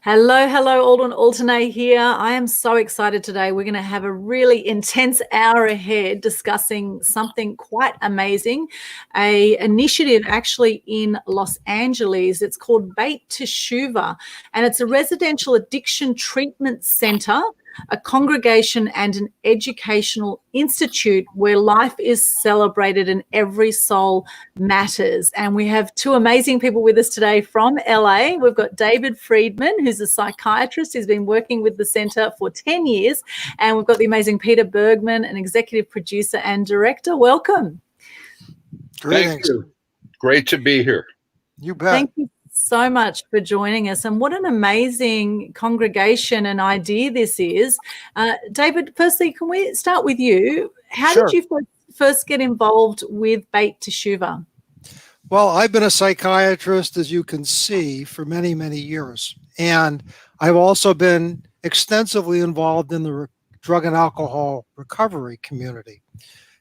Hello, hello, Alden Alternate here. I am so excited today. We're going to have a really intense hour ahead discussing something quite amazing, a initiative actually in Los Angeles. It's called Beit T'Shuvah, and it's a residential addiction treatment center, a congregation and an educational institute where life is celebrated and every soul matters. And we have two amazing people with us today from LA. We've got David Friedman, who's a psychiatrist who's been working with the center for 10 years. And we've got the amazing Peter Bergmann, an executive producer and director. Welcome. Thank you. Great to be here. You bet. Thank you so much for joining us. And what an amazing congregation and idea this is. David, firstly, can we start with you? How Sure. did you first get involved with Beit T'Shuvah? Well, I've been a psychiatrist, as you can see, for many, many years. And I've also been extensively involved in the drug and alcohol recovery community.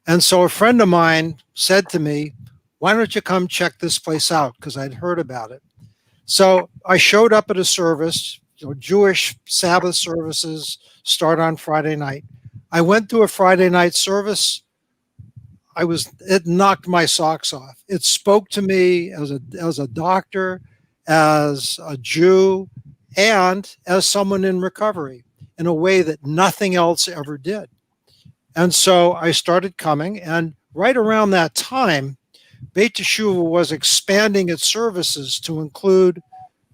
And so a friend of mine said to me, why don't you come check this place out? Because I'd heard about it. So I showed up at a service. Jewish Sabbath services start on Friday night. I went to a Friday night service. It knocked my socks off. It spoke to me as a doctor, as a Jew, and as someone in recovery in a way that nothing else ever did. And so I started coming, and right around that time, Beit T'Shuvah was expanding its services to include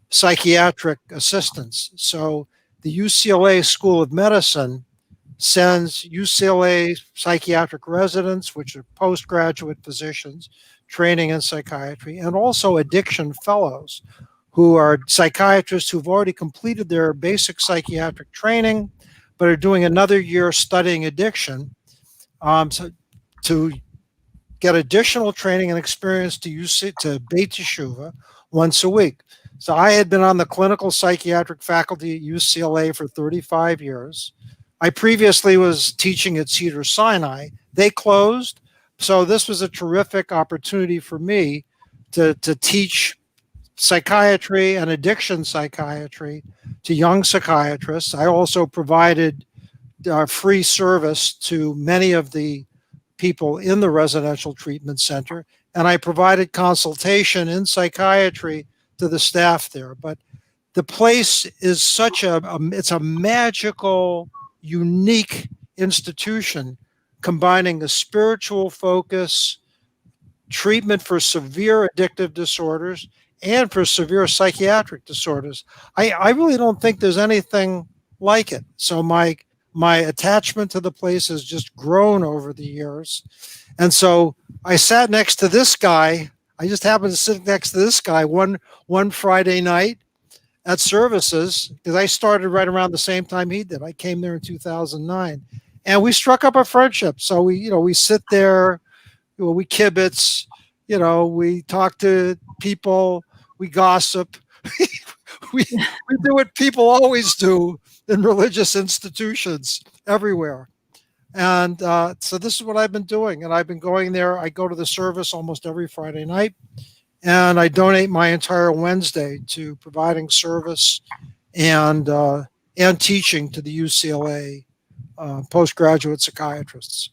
psychiatric assistance. So the UCLA School of Medicine sends UCLA psychiatric residents, which are postgraduate physicians, training in psychiatry, and also addiction fellows, who are psychiatrists who've already completed their basic psychiatric training, but are doing another year studying addiction, to get additional training and experience to Beit T'Shuvah once a week. So I had been on the clinical psychiatric faculty at UCLA for 35 years. I previously was teaching at Cedars-Sinai. They closed. So this was a terrific opportunity for me to teach psychiatry and addiction psychiatry to young psychiatrists. I also provided free service to many of the people in the residential treatment center, and I provided consultation in psychiatry to the staff there. But the place is it's a magical, unique institution combining a spiritual focus, treatment for severe addictive disorders, and for severe psychiatric disorders. I really don't think there's anything like it. So my attachment to the place has just grown over the years. And so I sat next to this guy. I just happened to sit next to this guy one Friday night at services, because I started right around the same time he did. I came there in 2009, and we struck up a friendship. So we sit there, we kibitz, we talk to people, we gossip, we do what people always do in religious institutions everywhere. And so this is what I've been doing. And I've been going there. I go to the service almost every Friday night, and I donate my entire Wednesday to providing service and teaching to the UCLA postgraduate psychiatrists.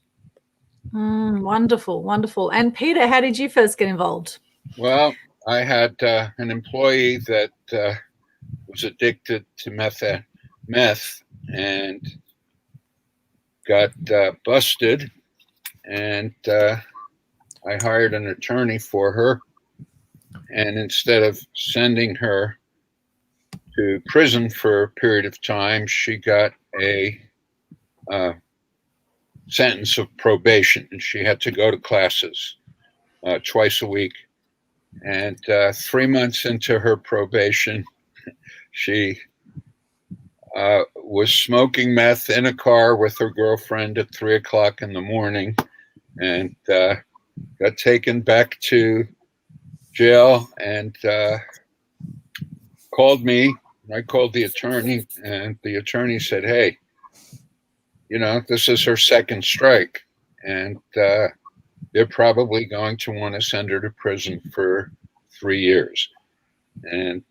Wonderful, wonderful. And Peter, how did you first get involved? Well, I had an employee that was addicted to meth and got busted, and I hired an attorney for her. And instead of sending her to prison for a period of time, she got a sentence of probation, and she had to go to classes twice a week. And 3 months into her probation, she was smoking meth in a car with her girlfriend at 3 o'clock in the morning, and got taken back to jail and called me. I called the attorney, and the attorney said, hey, this is her second strike, and they're probably going to want to send her to prison for 3 years. And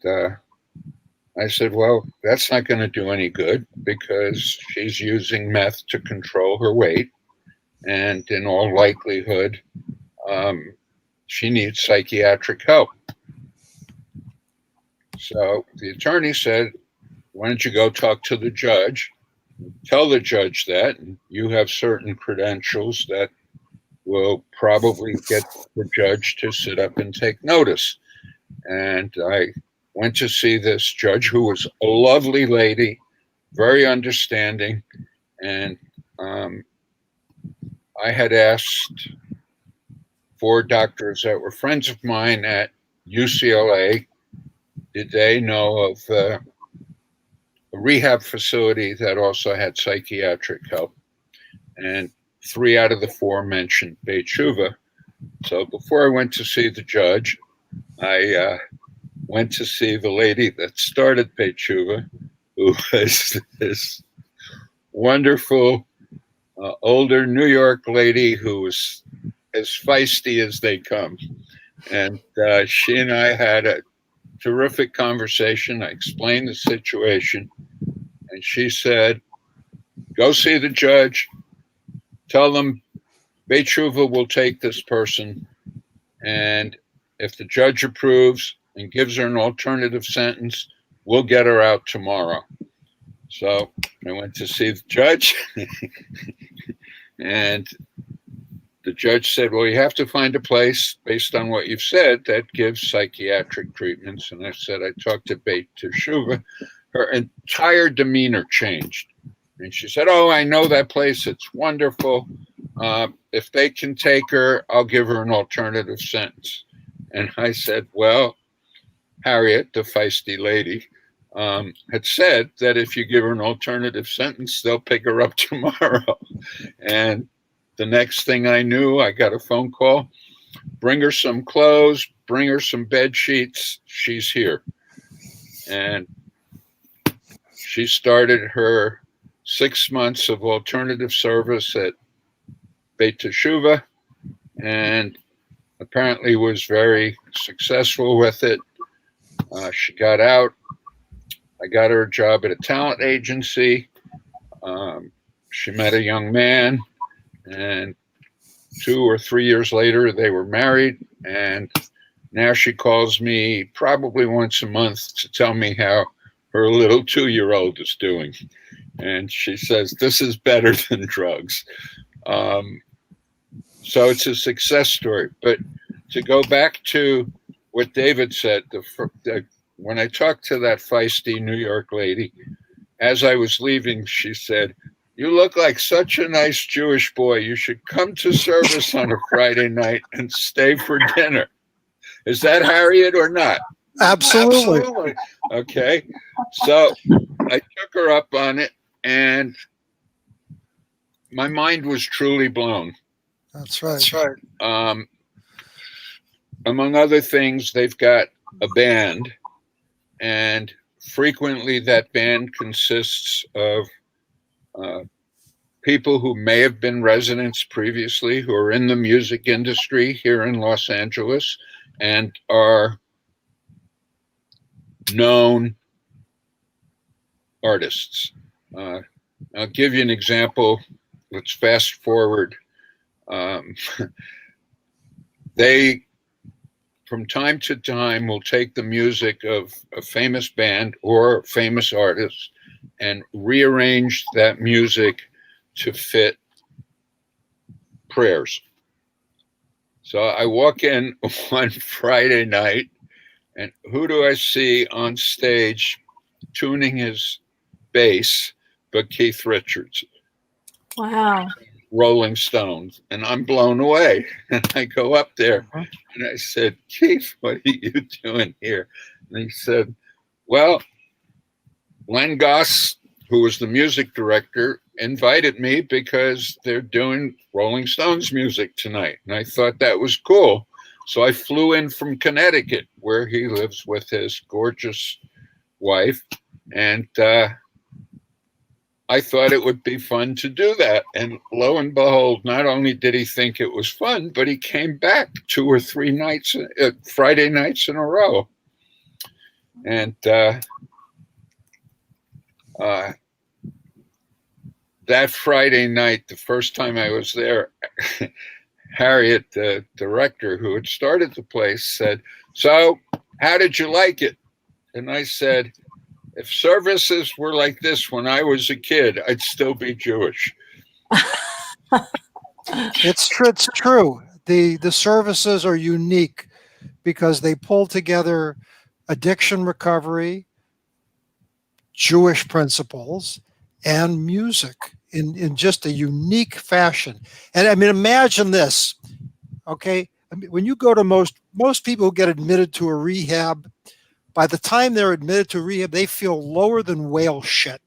I said, well, that's not going to do any good because she's using meth to control her weight. And in all likelihood, she needs psychiatric help. So the attorney said, why don't you go talk to the judge, tell the judge that you have certain credentials that will probably get the judge to sit up and take notice. And I went to see this judge who was a lovely lady, very understanding. And I had asked 4 doctors that were friends of mine at UCLA, did they know of a rehab facility that also had psychiatric help? And 3 out of the 4 mentioned Beit T'Shuvah. So before I went to see the judge, I went to see the lady that started Beit T'Shuvah, who was this wonderful older New York lady who was as feisty as they come. And she and I had a terrific conversation. I explained the situation, and she said, go see the judge, tell them Beit T'Shuvah will take this person, and if the judge approves and gives her an alternative sentence, we'll get her out tomorrow. So I went to see the judge, and the judge said, well, you have to find a place based on what you've said that gives psychiatric treatments. And I said, I talked to Beit T'Shuvah. Her entire demeanor changed. And she said, oh, I know that place. It's wonderful. If they can take her, I'll give her an alternative sentence. And I said, well, Harriet, the feisty lady, had said that if you give her an alternative sentence, they'll pick her up tomorrow. And the next thing I knew, I got a phone call, bring her some clothes, bring her some bed sheets. She's here. And she started her 6 months of alternative service at Beit T'Shuvah, and apparently was very successful with it. She got out. I got her a job at a talent agency. She met a young man, and 2 or 3 years later, they were married. And now she calls me probably once a month to tell me how her little 2-year-old is doing. And she says, this is better than drugs. So it's a success story. But to go back to what David said, when I talked to that feisty New York lady, as I was leaving, she said, you look like such a nice Jewish boy. You should come to service on a Friday night and stay for dinner. Is that Harriet or not? Absolutely. Okay. So I took her up on it, and my mind was truly blown. That's right. Among other things, they've got a band, and frequently that band consists of people who may have been residents previously, who are in the music industry here in Los Angeles and are known artists. I'll give you an example. Let's fast forward. They, from time to time, will take the music of a famous band or famous artist and rearrange that music to fit prayers. So I walk in one Friday night, and who do I see on stage tuning his bass but Keith Richards? Wow. Rolling Stones. And I'm blown away. And I go up there and I said, Keith, what are you doing here? And he said, well, Len Goss, who was the music director, invited me because they're doing Rolling Stones music tonight. And I thought that was cool. So I flew in from Connecticut, where he lives with his gorgeous wife. And I thought it would be fun to do that. And lo and behold, not only did he think it was fun, but he came back 2 or 3 nights, Friday nights in a row. And uh, that Friday night, the first time I was there, Harriet, the director who had started the place, said, "So, how did you like it?" And I said, "If services were like this when I was a kid, I'd still be Jewish." It's true. It's true. The services are unique because they pull together addiction recovery, Jewish principles, and music in just a unique fashion. And I mean, imagine this, okay? I mean, when you go to most people who get admitted to a rehab, by the time they're admitted to rehab, they feel lower than whale shit.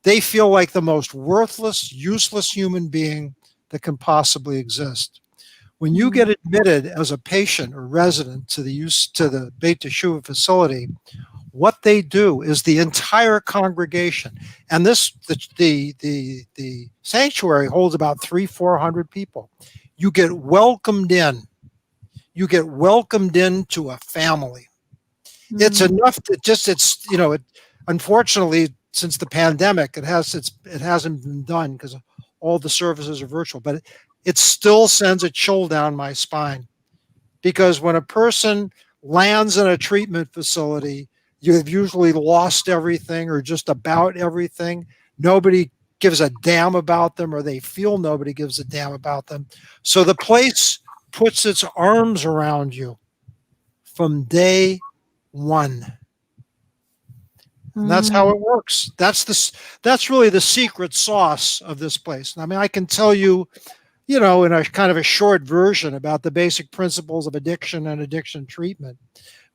They feel like the most worthless, useless human being that can possibly exist. When you get admitted as a patient or resident to the Beit T'Shuvah facility, what they do is the entire congregation, and the sanctuary holds about 300-400 people. You get welcomed in. You get welcomed into a family. It's enough to unfortunately, since the pandemic, it hasn't been done because all the services are virtual, but it still sends a chill down my spine, because when a person lands in a treatment facility, you've usually lost everything or just about everything. Nobody gives a damn about them, or they feel nobody gives a damn about them. So the place puts its arms around you from day one. And that's how it works. That's really the secret sauce of this place. I mean, I can tell you, in a kind of a short version about the basic principles of addiction and addiction treatment.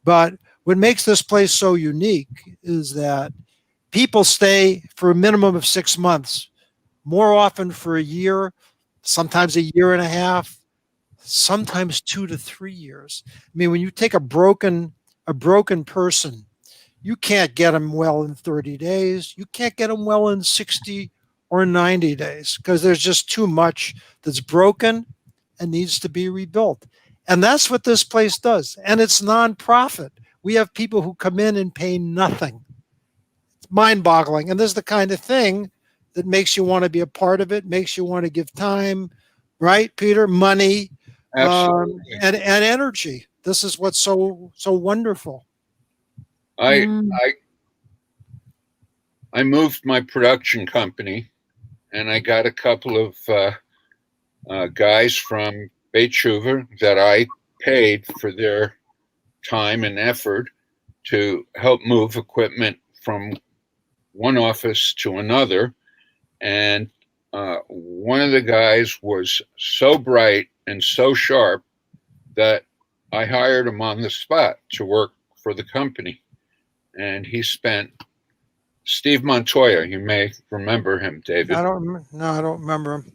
But what makes this place so unique is that people stay for a minimum of 6 months, more often for a year, sometimes a year and a half, sometimes 2 to 3 years. I mean, when you take a broken person, you can't get them well in 30 days. You can't get them well in 60 or 90 days because there's just too much that's broken and needs to be rebuilt. And that's what this place does. And it's nonprofit. We have people who come in and pay nothing. It's mind-boggling. And this is the kind of thing that makes you want to be a part of it, makes you want to give time, right, Peter? Money, and energy. This is what's so wonderful. I moved my production company, and I got a couple of guys from Beit T'Shuvah that I paid for their time and effort to help move equipment from one office to another. And one of the guys was so bright and so sharp that I hired him on the spot to work for the company. And he spent Steve Montoya. You may remember him, David. I don't remember him.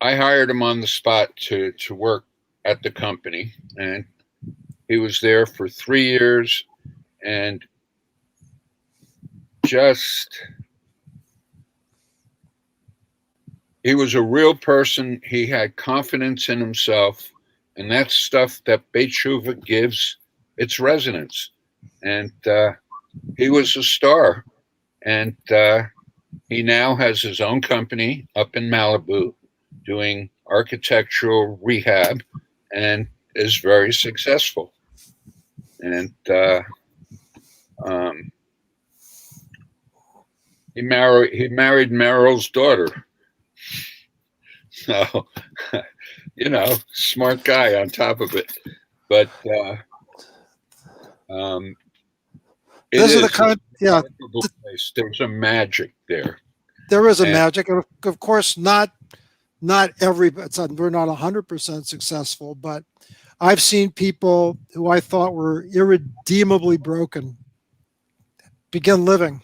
I hired him on the spot to work at the company, and he was there for 3 years, and he was a real person. He had confidence in himself, and that's stuff that Beit T'Shuvah gives its residents. And he was a star. And he now has his own company up in Malibu doing architectural rehab and is very successful. And he married Meryl's daughter. So, smart guy on top of it. But this is the kind, place. There's a magic there. There is a magic, and of course, not every. We're not 100% successful, but I've seen people who I thought were irredeemably broken begin living,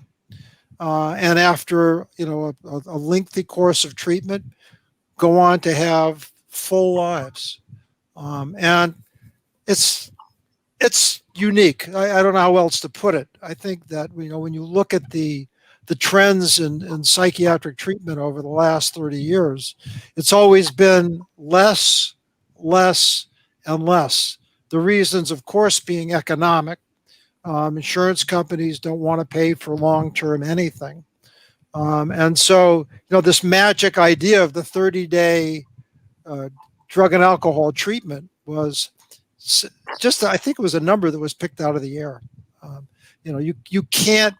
and after a lengthy course of treatment, go on to have full lives, and it's unique. I don't know how else to put it. I think that when you look at the trends in psychiatric treatment over the last 30 years, it's always been less, and less. The reasons, of course, being economic. Insurance companies don't want to pay for long-term anything. And so, this magic idea of the 30-day drug and alcohol treatment was just, I think it was a number that was picked out of the air. You can't,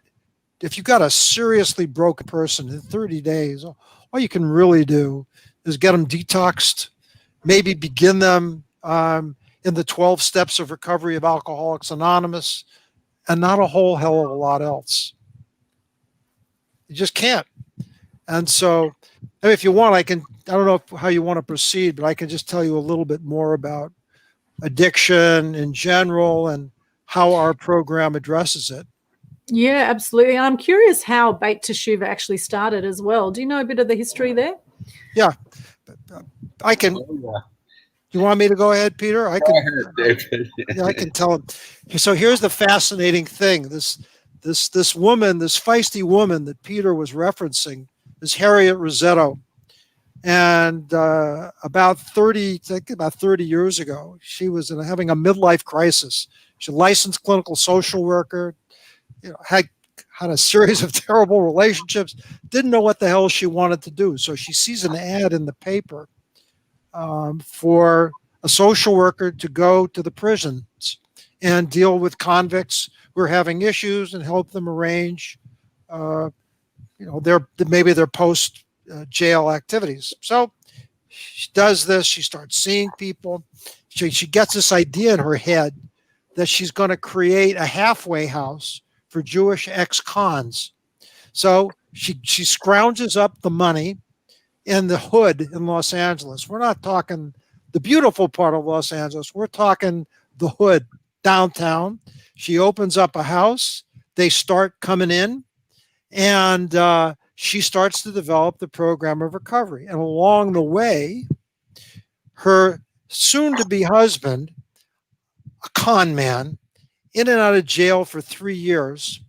if you've got a seriously broken person in 30 days, all you can really do is get them detoxed, maybe begin them in the 12 steps of recovery of Alcoholics Anonymous, and not a whole hell of a lot else. You just can't. And so, if you want, I don't know how you want to proceed, but I can just tell you a little bit more about addiction in general and how our program addresses it. Yeah, absolutely. And I'm curious how Beit T'Shuvah actually started as well. Do you know a bit of the history there? Yeah, I can. Oh, yeah. You want me to go ahead, Peter? I can. Go ahead, David. Yeah, I can tell him. So here's the fascinating thing. This woman, this feisty woman that Peter was referencing, is Harriet Rosetto. And about 30 years ago, she was having a midlife crisis. She's a licensed clinical social worker, had a series of terrible relationships, didn't know what the hell she wanted to do. So she sees an ad in the paper for a social worker to go to the prisons and deal with convicts who are having issues and help them arrange, their post jail activities. So she does this. She starts seeing people. She gets this idea in her head that she's going to create a halfway house for Jewish ex-cons. So she scrounges up the money in the hood in Los Angeles. We're not talking the beautiful part of Los Angeles. We're talking the hood, downtown. She opens up a house. They start coming in, and she starts to develop the program of recovery. And along the way, her soon-to-be husband, a con man, in and out of jail for 3 years,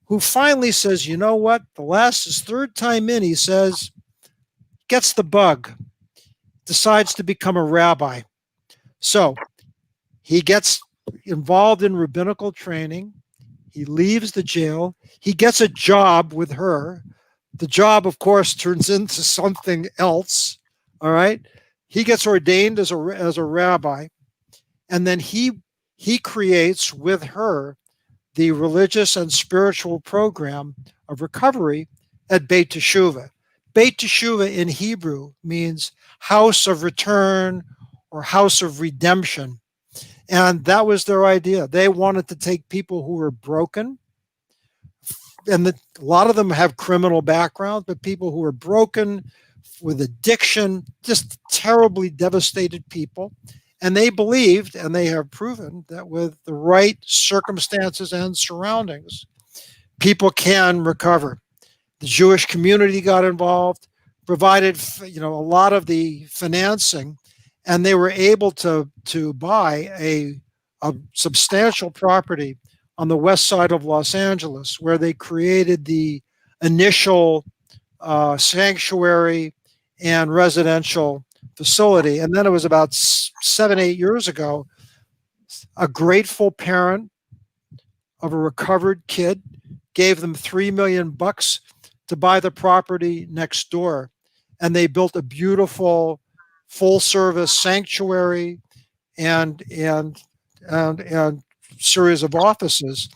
who finally says, you know what? His third time in, he says, gets the bug, decides to become a rabbi. So he gets involved in rabbinical training. He leaves the jail. He gets a job with her. The job, of course, turns into something else. All right. He gets ordained as a rabbi. And then he creates with her the religious and spiritual program of recovery at Beit T'Shuvah. Beit T'Shuvah in Hebrew means house of return or house of redemption. And that was their idea. They wanted to take people who were broken, and a lot of them have criminal backgrounds, but people who are broken with addiction, just terribly devastated people. And they believed, and they have proven, that with the right circumstances and surroundings, people can recover. The Jewish community got involved, provided a lot of the financing, and they were able to buy a substantial property on the west side of Los Angeles, where they created the initial sanctuary and residential facility. And then it was about 7-8 years ago, a grateful parent of a recovered kid gave them $3 million to buy the property next door. And they built a beautiful full service sanctuary and series of offices.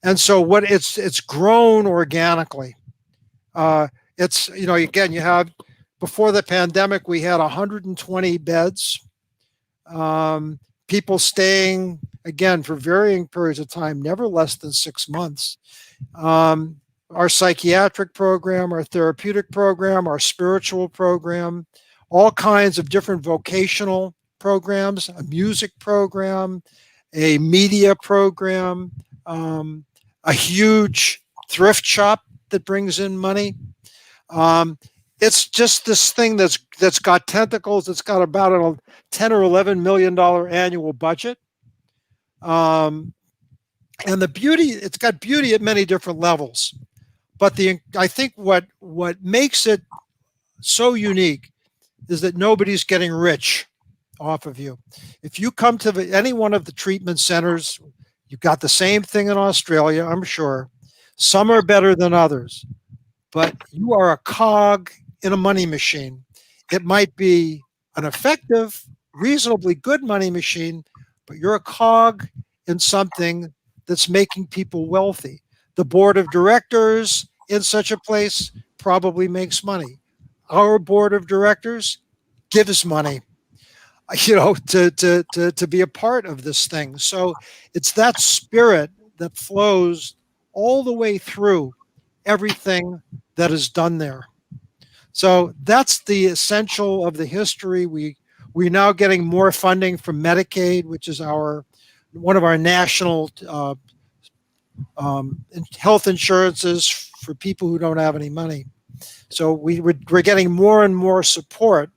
And so it's grown organically. Again, you have, before the pandemic, we had 120 beds, people staying, again, for varying periods of time, never less than 6 months. Our psychiatric program, our therapeutic program, our spiritual program, all kinds of different vocational programs, a music program, a media program, a huge thrift shop that brings in money. It's just this thing that's got tentacles. It's got about a $10 or $11 million annual budget. And the beauty, it's got beauty at many different levels. But I think what makes it so unique is that nobody's getting rich off of you. If you come to any one of the treatment centers, You've got the same thing in Australia, I'm sure. Some are better than others, but you are a cog in a money machine. It might be an effective, reasonably good money machine, but you're a cog in something that's making people wealthy. The board of directors in such a place probably makes money. Our board of directors gives money, to be a part of this thing. So it's that spirit that flows all the way through everything that is done there. So that's the essential of the history. We're now getting more funding from Medicaid, which is one of our national health insurances for people who don't have any money. So we're getting more and more support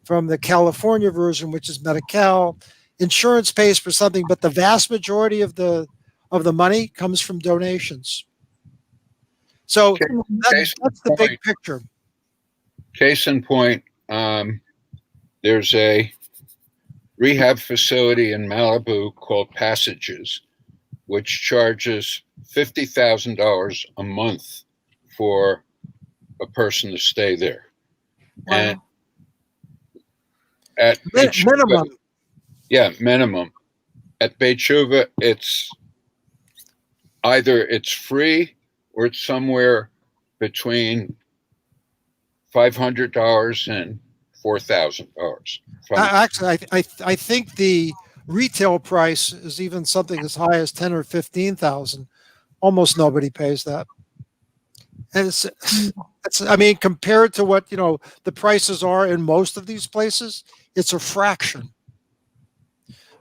from the California version, which is Medi-Cal. Insurance pays for something, but the vast majority of the money comes from donations. So that's the big picture. Case in point, there's a rehab facility in Malibu called Passages, which charges $50,000 a month for a person to stay there. Wow. And at minimum. Yeah, minimum. At Beit TShuvah, it's either it's free or it's somewhere between $500 and $4,000. Actually, I think the retail price is even something as high as 10 or 15,000. Almost nobody pays that. And I mean, compared to what the prices are in most of these places, it's a fraction.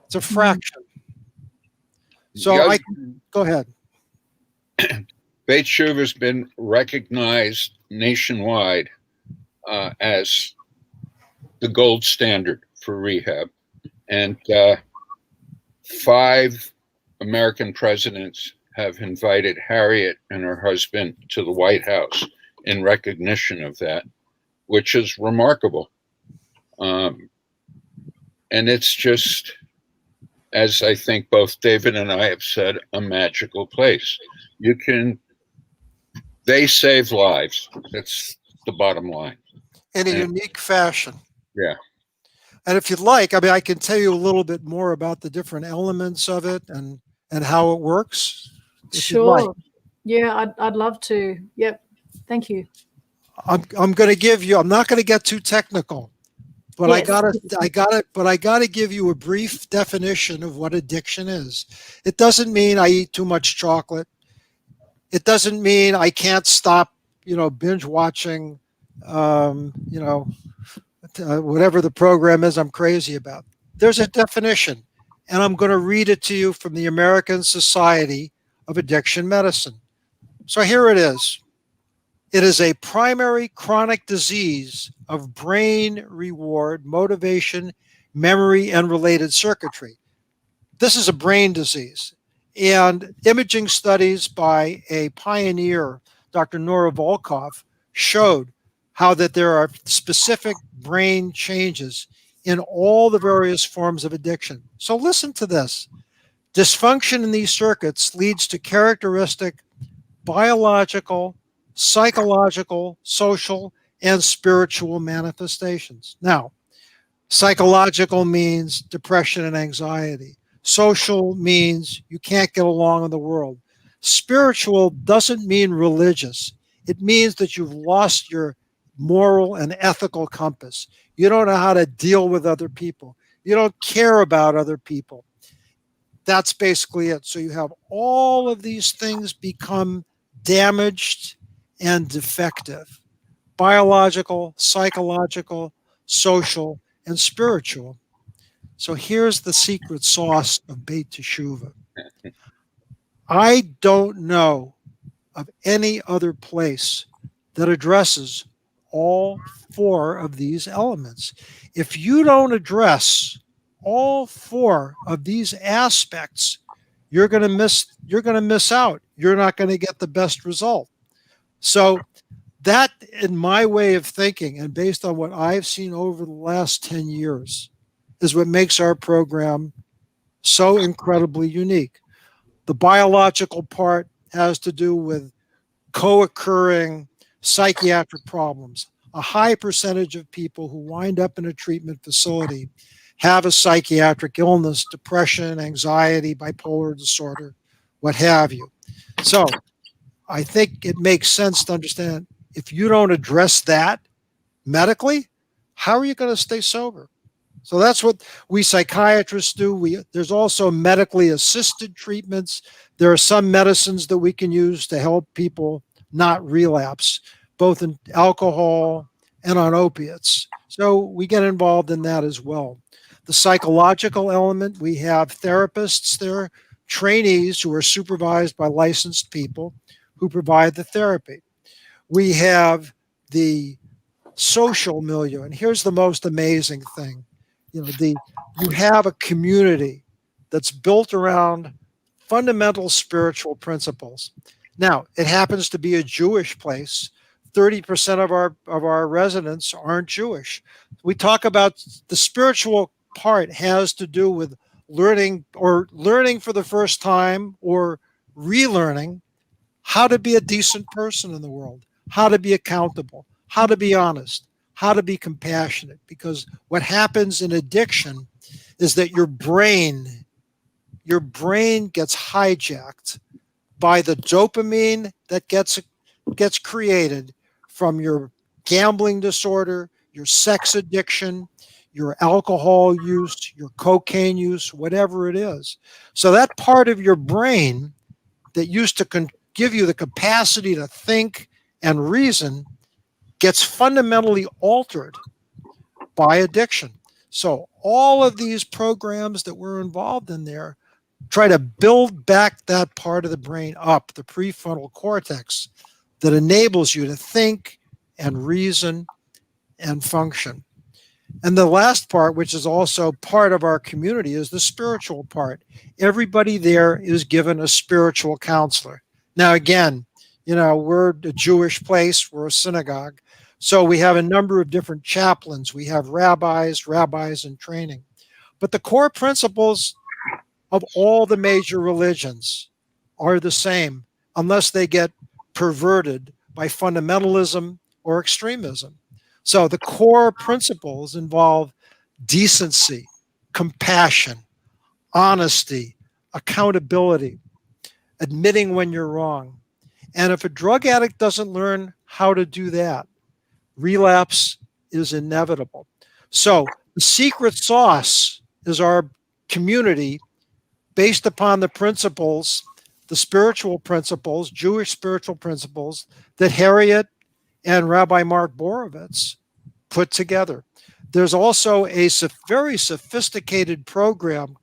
It's a fraction. So go ahead. Beit TShuvah has been recognized nationwide as the gold standard for rehab, and 5 American presidents have invited Harriet and her husband to the White House in recognition of that, which is remarkable. And it's just, as I think both David and I have said, a magical place. They save lives. That's the bottom line. In a unique fashion. Yeah. And if you'd like, I mean, I can tell you a little bit more about the different elements of it and how it works. Sure. Yeah, I'd love to. Yep. Thank you. I'm going to give you, I'm not going to get too technical, but yes. I gotta give you a brief definition of what addiction is. It doesn't mean I eat too much chocolate. It doesn't mean I can't stop, binge watching, whatever the program is I'm crazy about. There's a definition, and I'm going to read it to you from the American Society of Addiction Medicine. So here it is. It is a primary chronic disease of brain reward, motivation, memory, and related circuitry. This is a brain disease. And imaging studies by a pioneer, Dr. Nora Volkoff, showed how that there are specific brain changes in all the various forms of addiction. So listen to this. Dysfunction in these circuits leads to characteristic biological, psychological, social, and spiritual manifestations. Now, psychological means depression and anxiety. Social means you can't get along in the world. Spiritual doesn't mean religious. It means that you've lost your moral and ethical compass. You don't know how to deal with other people. You don't care about other people. That's basically it. So you have all of these things become damaged and defective. Biological, psychological, social, and spiritual. So here's the secret sauce of Beit T'Shuvah. I don't know of any other place that addresses all 4 of these elements. If you don't address all 4 of these aspects, you're going to miss out. You're not going to get the best result. So that, in my way of thinking, and based on what I've seen over the last 10 years, is what makes our program so incredibly unique. The biological part has to do with co-occurring psychiatric problems. A high percentage of people who wind up in a treatment facility have a psychiatric illness, depression, anxiety, bipolar disorder, what have you. So I think it makes sense to understand if you don't address that medically, how are you going to stay sober? So that's what we psychiatrists do. There's also medically assisted treatments. There are some medicines that we can use to help people not relapse, both in alcohol and on opiates. So we get involved in that as well. The psychological element, we have therapists there, trainees who are supervised by licensed people who provide the therapy. We have the social milieu, and here's the most amazing thing. You have a community that's built around fundamental spiritual principles. Now, it happens to be a Jewish place. 30% of our residents aren't Jewish. We talk about the spiritual part has to do with learning for the first time or relearning how to be a decent person in the world, how to be accountable, how to be honest, how to be compassionate. Because what happens in addiction is that your brain gets hijacked by the dopamine that gets created from your gambling disorder, your sex addiction, your alcohol use, your cocaine use, whatever it is. So that part of your brain that used to give you the capacity to think and reason gets fundamentally altered by addiction. So all of these programs that we're involved in there try to build back that part of the brain up, the prefrontal cortex, that enables you to think and reason and function. And the last part, which is also part of our community, is the spiritual part. Everybody there is given a spiritual counselor. Now, again, we're a Jewish place, we're a synagogue. So we have a number of different chaplains. We have rabbis in training. But the core principles of all the major religions are the same, unless they get perverted by fundamentalism or extremism. So the core principles involve decency, compassion, honesty, accountability, admitting when you're wrong. And if a drug addict doesn't learn how to do that, relapse is inevitable. So the secret sauce is our community based upon the principles, the spiritual principles, Jewish spiritual principles that Harriet and Rabbi Mark Borovitz put together. There's also a very sophisticated program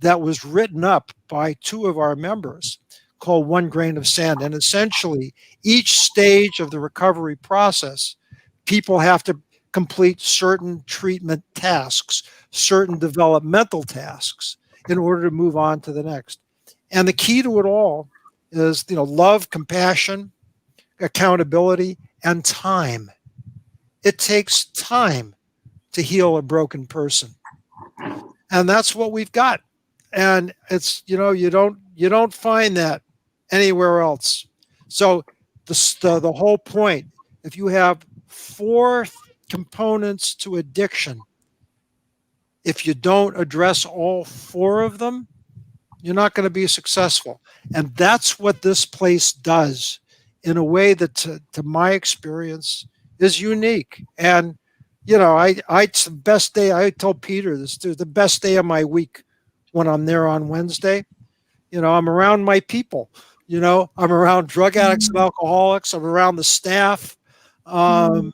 that was written up by two of our members called One Grain of Sand. And essentially, each stage of the recovery process, people have to complete certain treatment tasks, certain developmental tasks in order to move on to the next. And the key to it all is, love, compassion, accountability, and time. It takes time to heal a broken person. And that's what we've got. And it's, you don't find that anywhere else. So the whole point, if you have 4 components to addiction, if you don't address all 4 of them, you're not going to be successful. And that's what this place does in a way that, to my experience, is unique. And, it's the best day. I told Peter this too, the best day of my week when I'm there on Wednesday. I'm around my people. I'm around drug addicts and alcoholics. I'm around the staff. And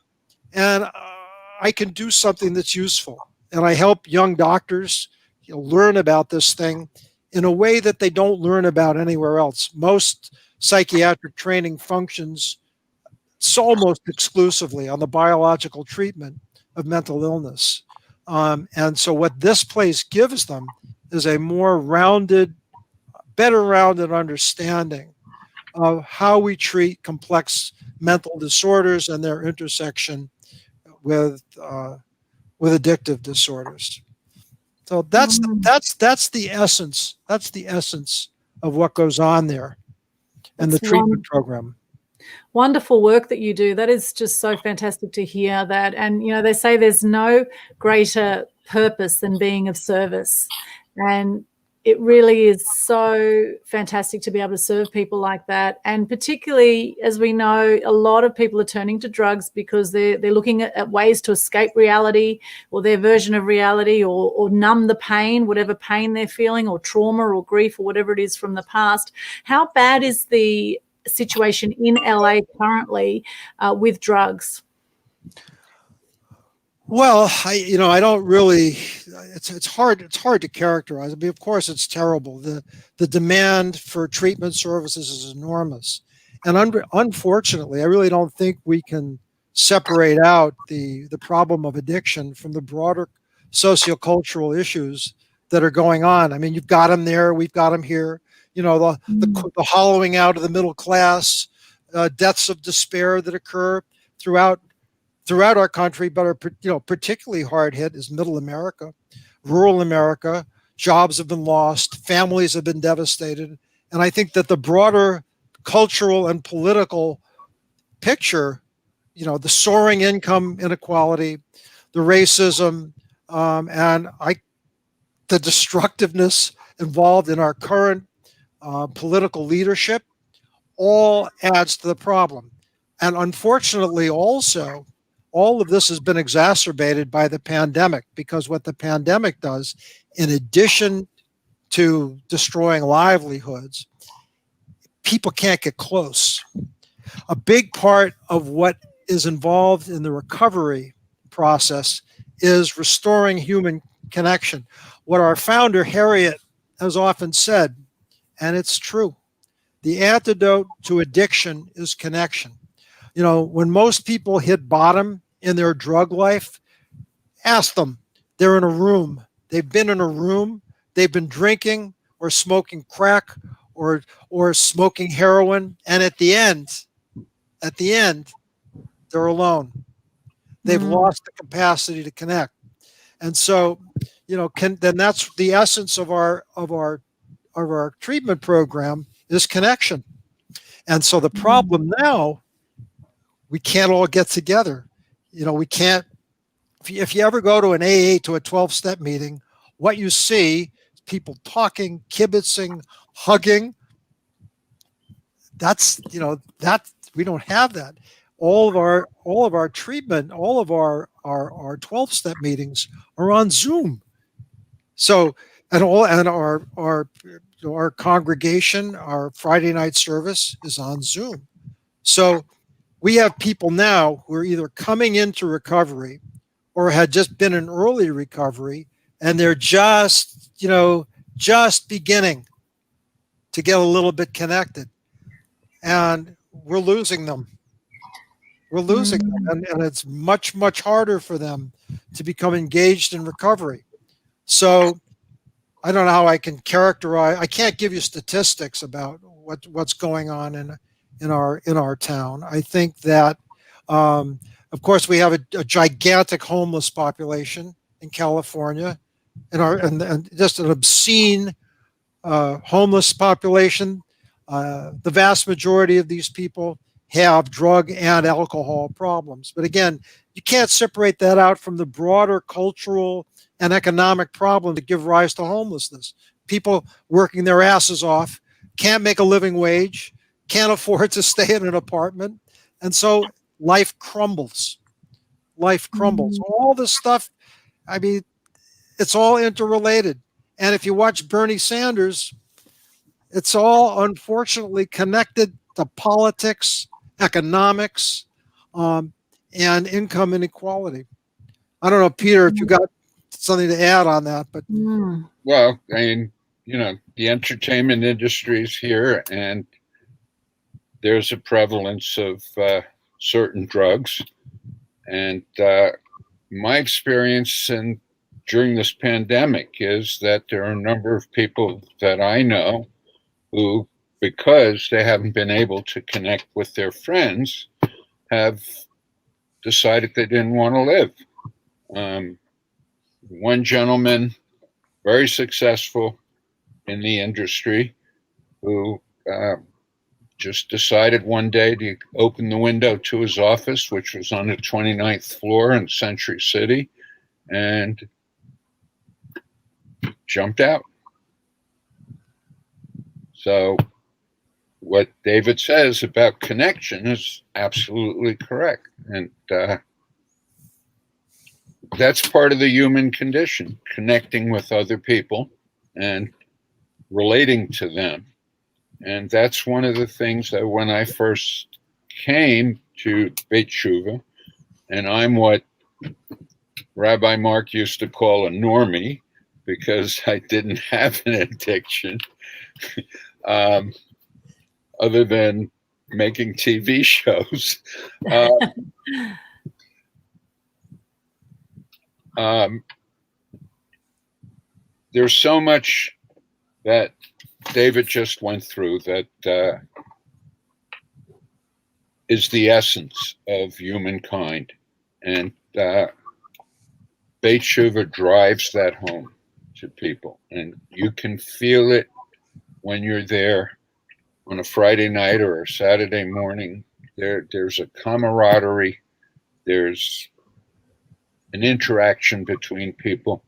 I can do something that's useful. And I help young doctors learn about this thing in a way that they don't learn about anywhere else. Most psychiatric training functions almost exclusively on the biological treatment of mental illness. And so what this place gives them is a more better rounded understanding of how we treat complex mental disorders and their intersection with addictive disorders. So that's the essence. That's the essence of what goes on there and the That's treatment program. wonderful work that you do. That is just so fantastic to hear that. And, you know, they say there's no greater purpose than being of service. And it really is so fantastic to be able to serve people like that. And particularly, as we know, a lot of people are turning to drugs because they're looking at ways to escape reality or their version of reality, or numb the pain, whatever pain they're feeling, or trauma or grief or whatever it is from the past. How bad is the situation in LA currently with drugs? Well, I don't really. It's hard. It's hard to characterize. I mean, of course, it's terrible. The demand for treatment services is enormous, and unfortunately, I really don't think we can separate out the problem of addiction from the broader sociocultural issues that are going on. I mean, you've got them there. We've got them here. You know, the hollowing out of the middle class, deaths of despair that occur throughout our country, but are particularly hard hit is middle America, rural America. Jobs have been lost, families have been devastated, and I think that the broader cultural and political picture, the soaring income inequality, the racism, and the destructiveness involved in our current political leadership, all adds to the problem. And unfortunately, also, all of this has been exacerbated by the pandemic, because what the pandemic does, in addition to destroying livelihoods, people can't get close. A big part of what is involved in the recovery process is restoring human connection. What our founder, Harriet, has often said, and it's true, the antidote to addiction is connection. When most people hit bottom in their drug life, ask them. They're in a room. They've been in a room. They've been drinking or smoking crack or smoking heroin. And at the end, they're alone. They've lost the capacity to connect. And so, then that's the essence of our treatment program is connection. And so the problem now, we can't all get together. We can't. If you ever go to an AA, to a 12-step meeting, what you see is people talking, kibitzing, hugging. That we don't have that. All of our treatment, all of our 12-step meetings are on Zoom. So our congregation, our Friday night service is on Zoom. So we have people now who are either coming into recovery or had just been in early recovery, and they're just beginning to get a little bit connected, and we're losing them. We're losing them, and it's much, much harder for them to become engaged in recovery. So I don't know how I can characterize. I can't give you statistics about what's going on in our town. I think that, of course, we have a gigantic homeless population in California, and just an obscene homeless population. The vast majority of these people have drug and alcohol problems. But again, you can't separate that out from the broader cultural and economic problem that give rise to homelessness. People working their asses off, can't make a living wage, can't afford to stay in an apartment, and so life crumbles. Life crumbles. All this stuff, I mean, it's all interrelated. And if you watch Bernie Sanders, it's all unfortunately connected to politics, economics, and income inequality. I don't know, Peter, if you got something to add on that, but well, I mean, the entertainment industry is here, and there's a prevalence of certain drugs. And my experience during this pandemic is that there are a number of people that I know who, because they haven't been able to connect with their friends, have decided they didn't want to live. One gentleman, very successful in the industry, who just decided one day to open the window to his office, which was on the 29th floor in Century City, and jumped out. So what David says about connection is absolutely correct. And that's part of the human condition, connecting with other people and relating to them. And that's one of the things that when I first came to Beit T'Shuvah, and I'm what Rabbi Mark used to call a normie because I didn't have an addiction other than making TV shows. There's so much that David just went through that is the essence of humankind. And Beit T'Shuvah drives that home to people. And you can feel it when you're there on a Friday night or a Saturday morning. There's a camaraderie. There's an interaction between people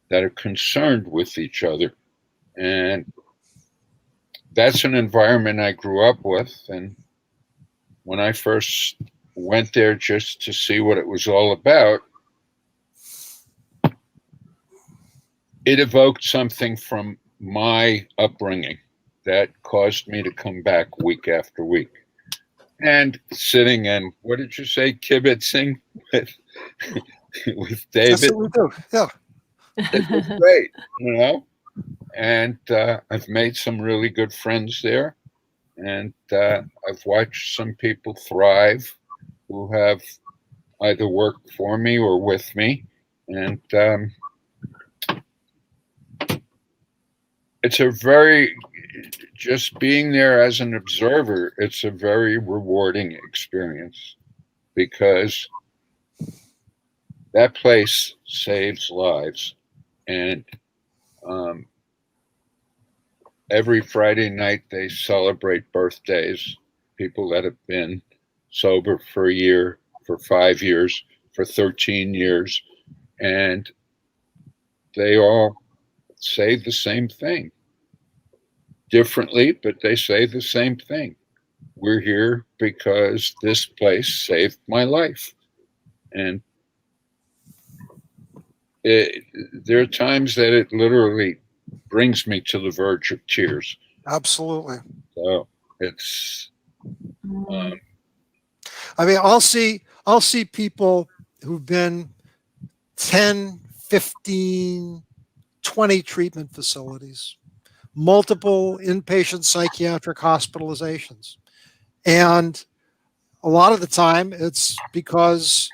that are concerned with each other. And that's an environment I grew up with. And when I first went there just to see what it was all about, it evoked something from my upbringing that caused me to come back week after week. And sitting and, what did you say, kibitzing with David? That's what we do. Yeah. It was great, you know? And I've made some really good friends there. And I've watched some people thrive who have either worked for me or with me. And it's a very, just being there as an observer, it's a very rewarding experience because that place saves lives. And every Friday night they celebrate birthdays, people that have been sober for a year, for 5 years, for 13 years, and they all say the same thing. Differently, but they say the same thing. We're here because this place saved my life. And there are times that it literally brings me to the verge of tears. Absolutely. So it's I mean, I'll see people who've been 10, 15, 20 treatment facilities, multiple inpatient psychiatric hospitalizations. And a lot of the time it's because,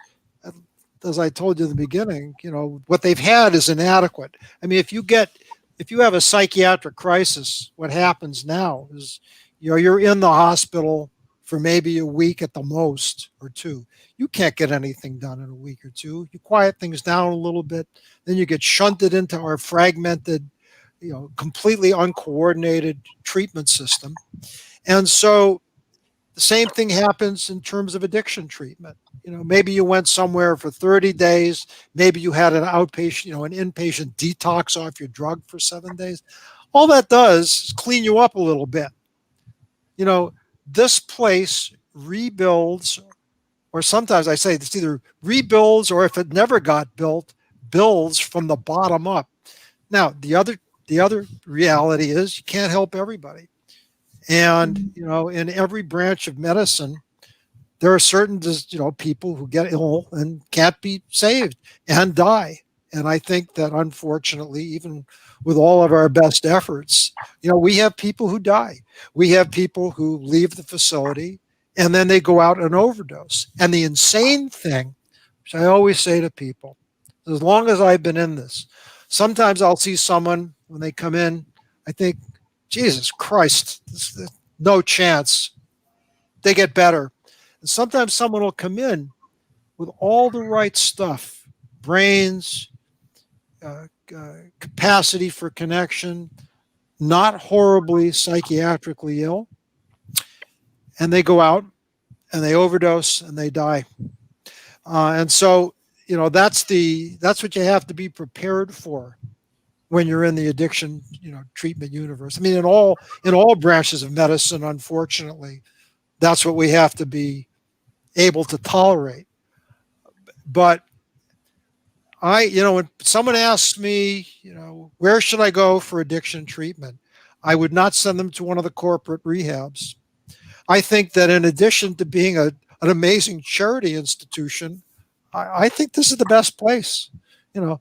as I told you in the beginning, you know, what they've had is inadequate. I mean, if you have a psychiatric crisis, what happens now is, you know, you're in the hospital for maybe a week at the most or two. You can't get anything done in a week or two. You quiet things down a little bit, then you get shunted into our fragmented, you know, completely uncoordinated treatment system. And so the same thing happens in terms of addiction treatment. You know, maybe you went somewhere for 30 days. Maybe you had an outpatient, you know, an inpatient detox off your drug for 7 days. All that does is clean you up a little bit. You know, this place rebuilds, or sometimes I say it's either rebuilds or if it never got built, builds from the bottom up. Now, the other reality is you can't help everybody. And, you know, in every branch of medicine, there are certain, you know, people who get ill and can't be saved and die. And I think that unfortunately, even with all of our best efforts, you know, we have people who die. We have people who leave the facility and then they go out and overdose. And the insane thing, which I always say to people, as long as I've been in this, sometimes I'll see someone when they come in, I think, Jesus Christ, no chance. They get better. And sometimes someone will come in with all the right stuff, brains, capacity for connection, not horribly psychiatrically ill, and they go out and they overdose and they die. And so, that's what you have to be prepared for when you're in the addiction, treatment universe. I mean, in all branches of medicine, unfortunately, that's what we have to be able to tolerate. But when someone asks me, where should I go for addiction treatment, I would not send them to one of the corporate rehabs. I think that in addition to being an amazing charity institution, I think this is the best place, and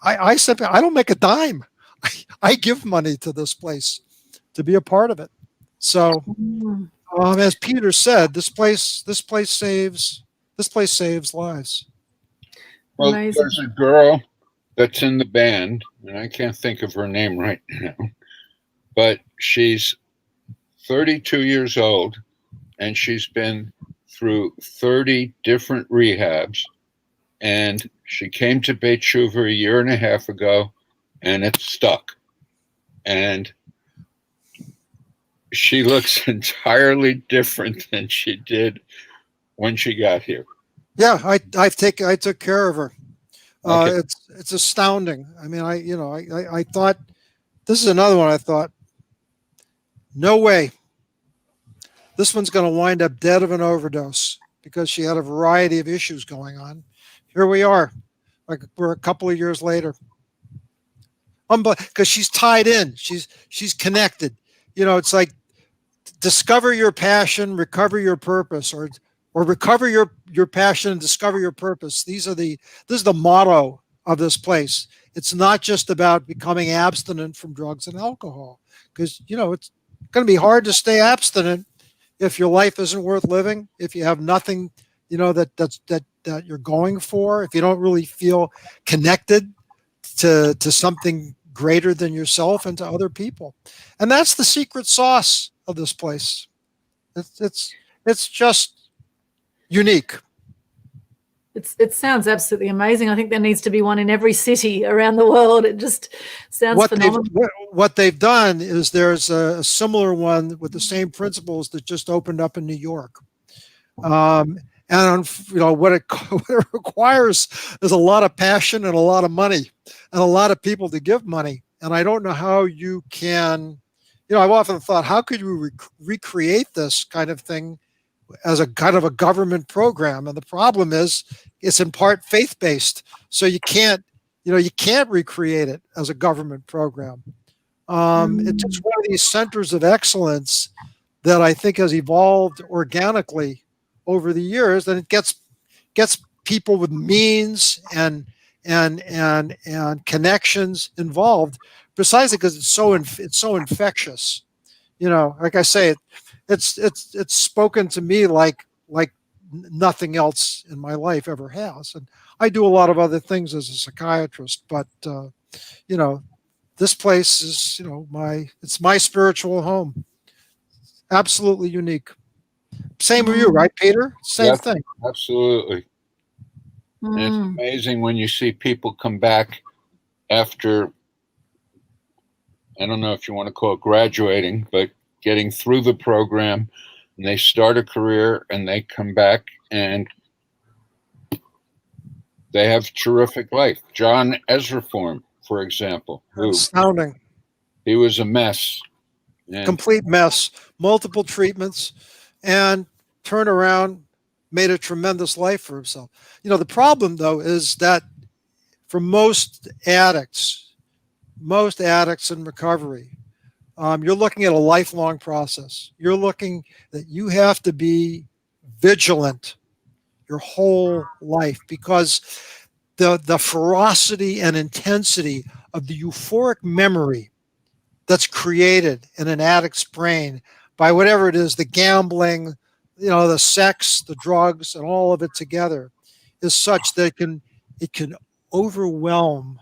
I simply, I don't make a dime. I give money to this place to be a part of it. So, as Peter said, this place saves lives. Well, Amazing. there's a girl that's in the band, and I can't think of her name right now, but she's 32 years old, and she's been through 30 different rehabs, and she came to Beit T'Shuvah a year and a half ago, and it's stuck. And she looks entirely different than she did when she got here. Yeah, I took care of her. Okay. It's astounding. I mean, I thought, this is another one. I thought, no way, this one's going to wind up dead of an overdose, because she had a variety of issues going on. Here we are, like we're a couple of years later. Because she's tied in, she's connected. It's like, discover your passion, recover your purpose, or recover your passion and discover your purpose. This is the motto of this place. It's not just about becoming abstinent from drugs and alcohol, because it's going to be hard to stay abstinent if your life isn't worth living, if you have nothing that you're going for, if you don't really feel connected to something greater than yourself and to other people. And that's the secret sauce of this place. It's just unique. It sounds absolutely amazing. I think there needs to be one in every city around the world. It just sounds phenomenal. What they've done is there's a similar one with the same principles that just opened up in New York. And what it requires is a lot of passion and a lot of money and a lot of people to give money. And I don't know how you can, I've often thought, how could you recreate this kind of thing as a kind of a government program? And the problem is it's in part faith-based. So you can't recreate it as a government program. It's just one of these centers of excellence that I think has evolved organically over the years, and it gets people with means and connections involved, precisely because it's so infectious. Like I say, it's spoken to me like nothing else in my life ever has. And I do a lot of other things as a psychiatrist, but this place is it's my spiritual home. Absolutely unique. Same with you, right, Peter? Same thing. Absolutely. And it's amazing when you see people come back after, I don't know if you want to call it graduating, but getting through the program, and they start a career and they come back and they have terrific life. John Ezraform, for example, Astounding. He was a mess. Complete mess, multiple treatments, and turned around, made a tremendous life for himself. The problem, though, is that for most addicts in recovery, you're looking at a lifelong process. You're looking that you have to be vigilant your whole life, because the ferocity and intensity of the euphoric memory that's created in an addict's brain by whatever it is, the gambling, the sex, the drugs, and all of it together, is such that it can overwhelm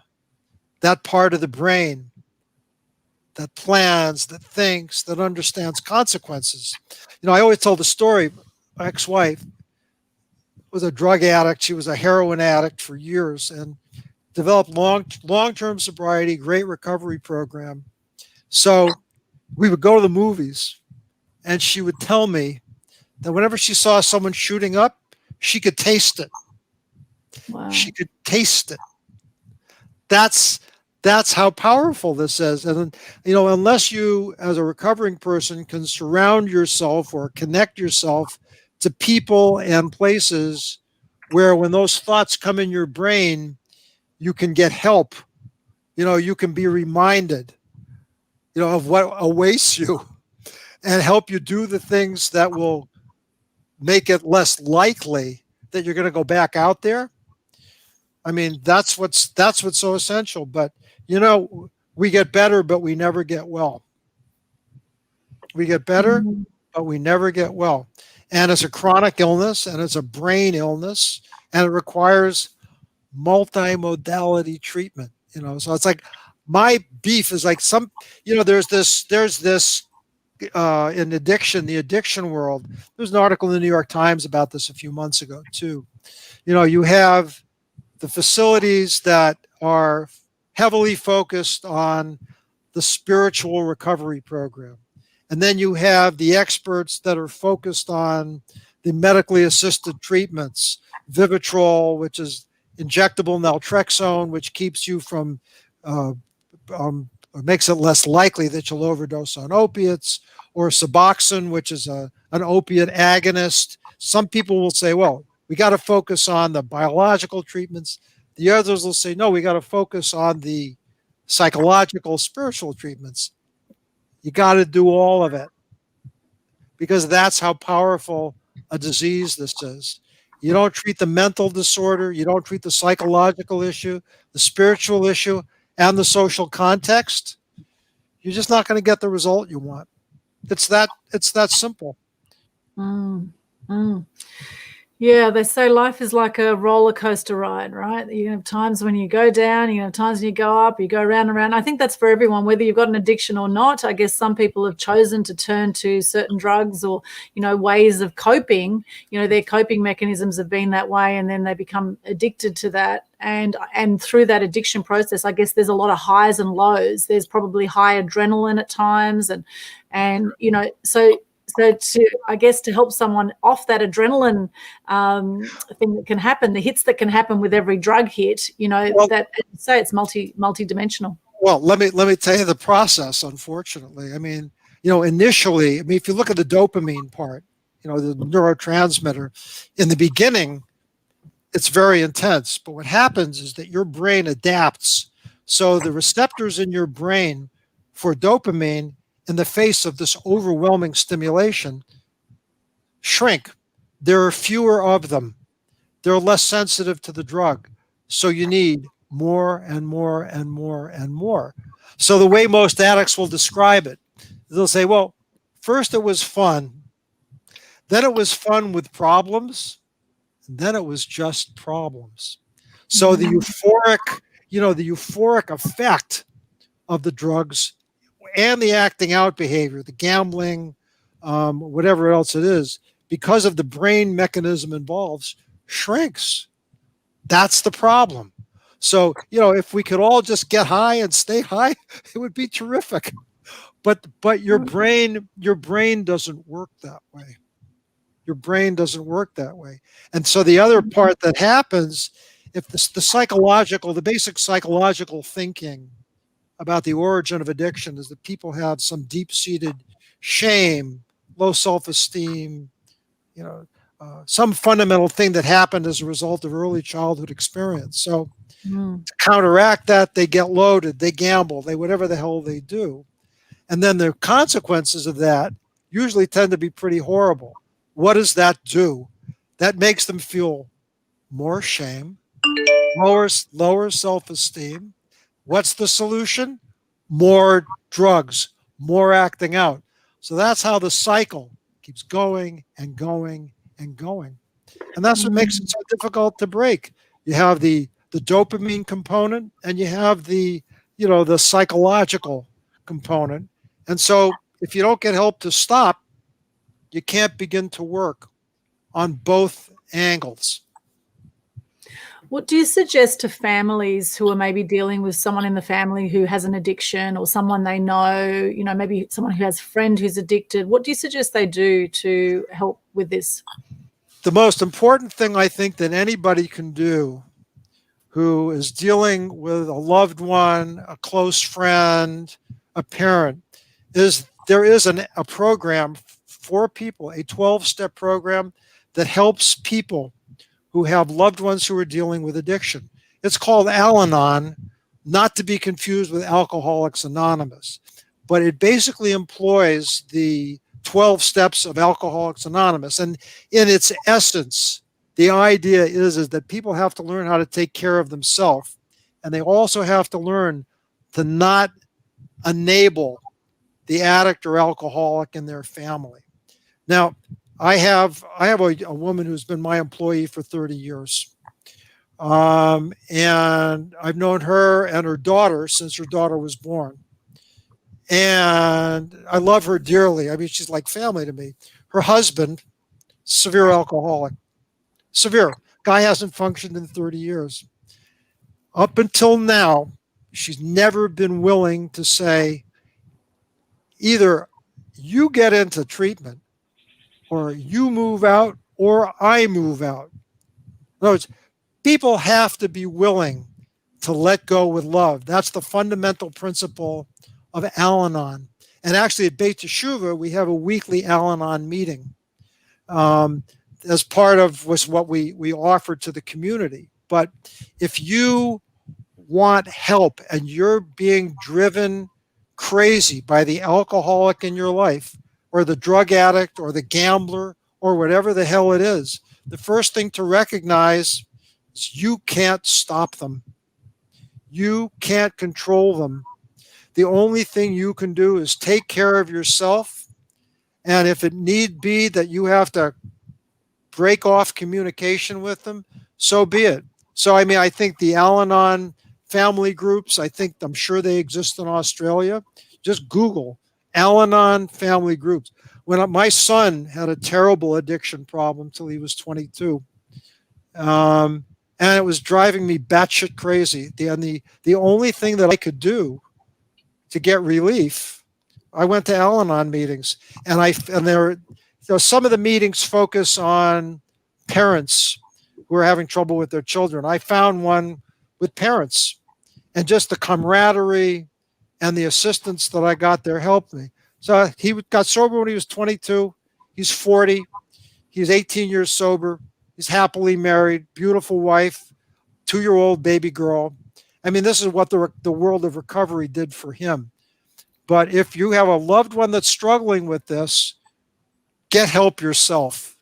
that part of the brain that plans, that thinks, that understands consequences. I always tell the story. My ex-wife was a drug addict. She was a heroin addict for years and developed long-term sobriety, great recovery program. So we would go to the movies, and she would tell me that whenever she saw someone shooting up, she could taste it. Wow. She could taste it. That's how powerful this is. And unless you, as a recovering person, can surround yourself or connect yourself to people and places where, when those thoughts come in your brain, you can get help. You can be reminded, of what awaits you, and help you do the things that will make it less likely that you're going to go back out there. I mean, that's what's so essential. But we get better, but we never get well. We get better, but we never get well. And it's a chronic illness, and it's a brain illness, and it requires multimodality treatment. So it's like, my beef is like, there's this in addiction, the addiction world. There's an article in the New York Times about this a few months ago too. You have the facilities that are heavily focused on the spiritual recovery program. And then you have the experts that are focused on the medically assisted treatments, Vivitrol, which is injectable naltrexone, which keeps you from, makes it less likely that you'll overdose on opiates, or Suboxone, which is an opiate agonist. Some people will say, well, we got to focus on the biological treatments. The others will say, no, we got to focus on the psychological, spiritual treatments. You got to do all of it, because that's how powerful a disease this is. You don't treat the mental disorder, you don't treat the psychological issue, the spiritual issue, and the social context, you're just not going to get the result you want. It's that simple. Yeah, they say life is like a roller coaster ride, right? You have times when you go down, you have times when you go up, you go round and round. I think that's for everyone, whether you've got an addiction or not. I guess some people have chosen to turn to certain drugs or, ways of coping. Their coping mechanisms have been that way, and then they become addicted to that. And through that addiction process, I guess there's a lot of highs and lows. There's probably high adrenaline at times, and so to help someone off that adrenaline thing that can happen, the hits that can happen with every drug hit, that, as you say, it's multi-dimensional. Well, let me tell you the process. Unfortunately, I mean, initially, if you look at the dopamine part, the neurotransmitter, in the beginning, it's very intense. But what happens is that your brain adapts. So the receptors in your brain for dopamine, in the face of this overwhelming stimulation, shrink. There are fewer of them. They're less sensitive to the drug. So you need more and more and more and more. So the way most addicts will describe it, they'll say, well, first it was fun. Then it was fun with problems. And then it was just problems. So the euphoric effect of the drugs and the acting out behavior, the gambling, whatever else it is, because of the brain mechanism involved, shrinks. That's the problem. So, if we could all just get high and stay high, it would be terrific. But your brain doesn't work that way. Your brain doesn't work that way. And so the other part that happens, if the basic psychological thinking about the origin of addiction is that people have some deep-seated shame, low self-esteem, some fundamental thing that happened as a result of early childhood experience. So to counteract that, they get loaded, they gamble, they whatever the hell they do. And then the consequences of that usually tend to be pretty horrible. What does that do? That makes them feel more shame, lower self-esteem. What's the solution? More drugs, more acting out. So that's how the cycle keeps going and going and going. And that's what makes it so difficult to break. You have the dopamine component, and you have the psychological component. And so if you don't get help to stop, you can't begin to work on both angles. What do you suggest to families who are maybe dealing with someone in the family who has an addiction, or someone they know, maybe someone who has a friend who's addicted? What do you suggest they do to help with this? The most important thing I think that anybody can do who is dealing with a loved one, a close friend, a parent, is there is a program for people, a 12-step program that helps people who have loved ones who are dealing with addiction. It's called AlAnon, not to be confused with Alcoholics Anonymous, but it basically employs the 12 steps of Alcoholics Anonymous. And in its essence, the idea is that people have to learn how to take care of themselves, and they also have to learn to not enable the addict or alcoholic in their family. Now, I have a woman who's been my employee for 30 years. And I've known her and her daughter since her daughter was born. And I love her dearly. I mean, she's like family to me. Her husband, severe alcoholic. Severe. Guy hasn't functioned in 30 years. Up until now, she's never been willing to say, either you get into treatment, or you move out, or I move out. In other words, people have to be willing to let go with love. That's the fundamental principle of AlAnon. And actually at Beit T'Shuvah, we have a weekly AlAnon meeting as part of what we offer to the community. But if you want help and you're being driven crazy by the alcoholic in your life, or the drug addict, or the gambler, or whatever the hell it is, the first thing to recognize is you can't stop them. You can't control them. The only thing you can do is take care of yourself. And if it need be that you have to break off communication with them, so be it. So, I mean, I think the AlAnon family groups, I'm sure they exist in Australia. Just Google AlAnon family groups. When my son had a terrible addiction problem till he was 22, and it was driving me batshit crazy. The only thing that I could do to get relief, I went to AlAnon meetings, some of the meetings focus on parents who are having trouble with their children. I found one with parents, and just the camaraderie and the assistance that I got there helped me. So he got sober when he was 22. He's 40. He's 18 years sober. He's happily married, beautiful wife, 2-year-old baby girl. I mean, this is what the world of recovery did for him. But if you have a loved one that's struggling with this, get help yourself.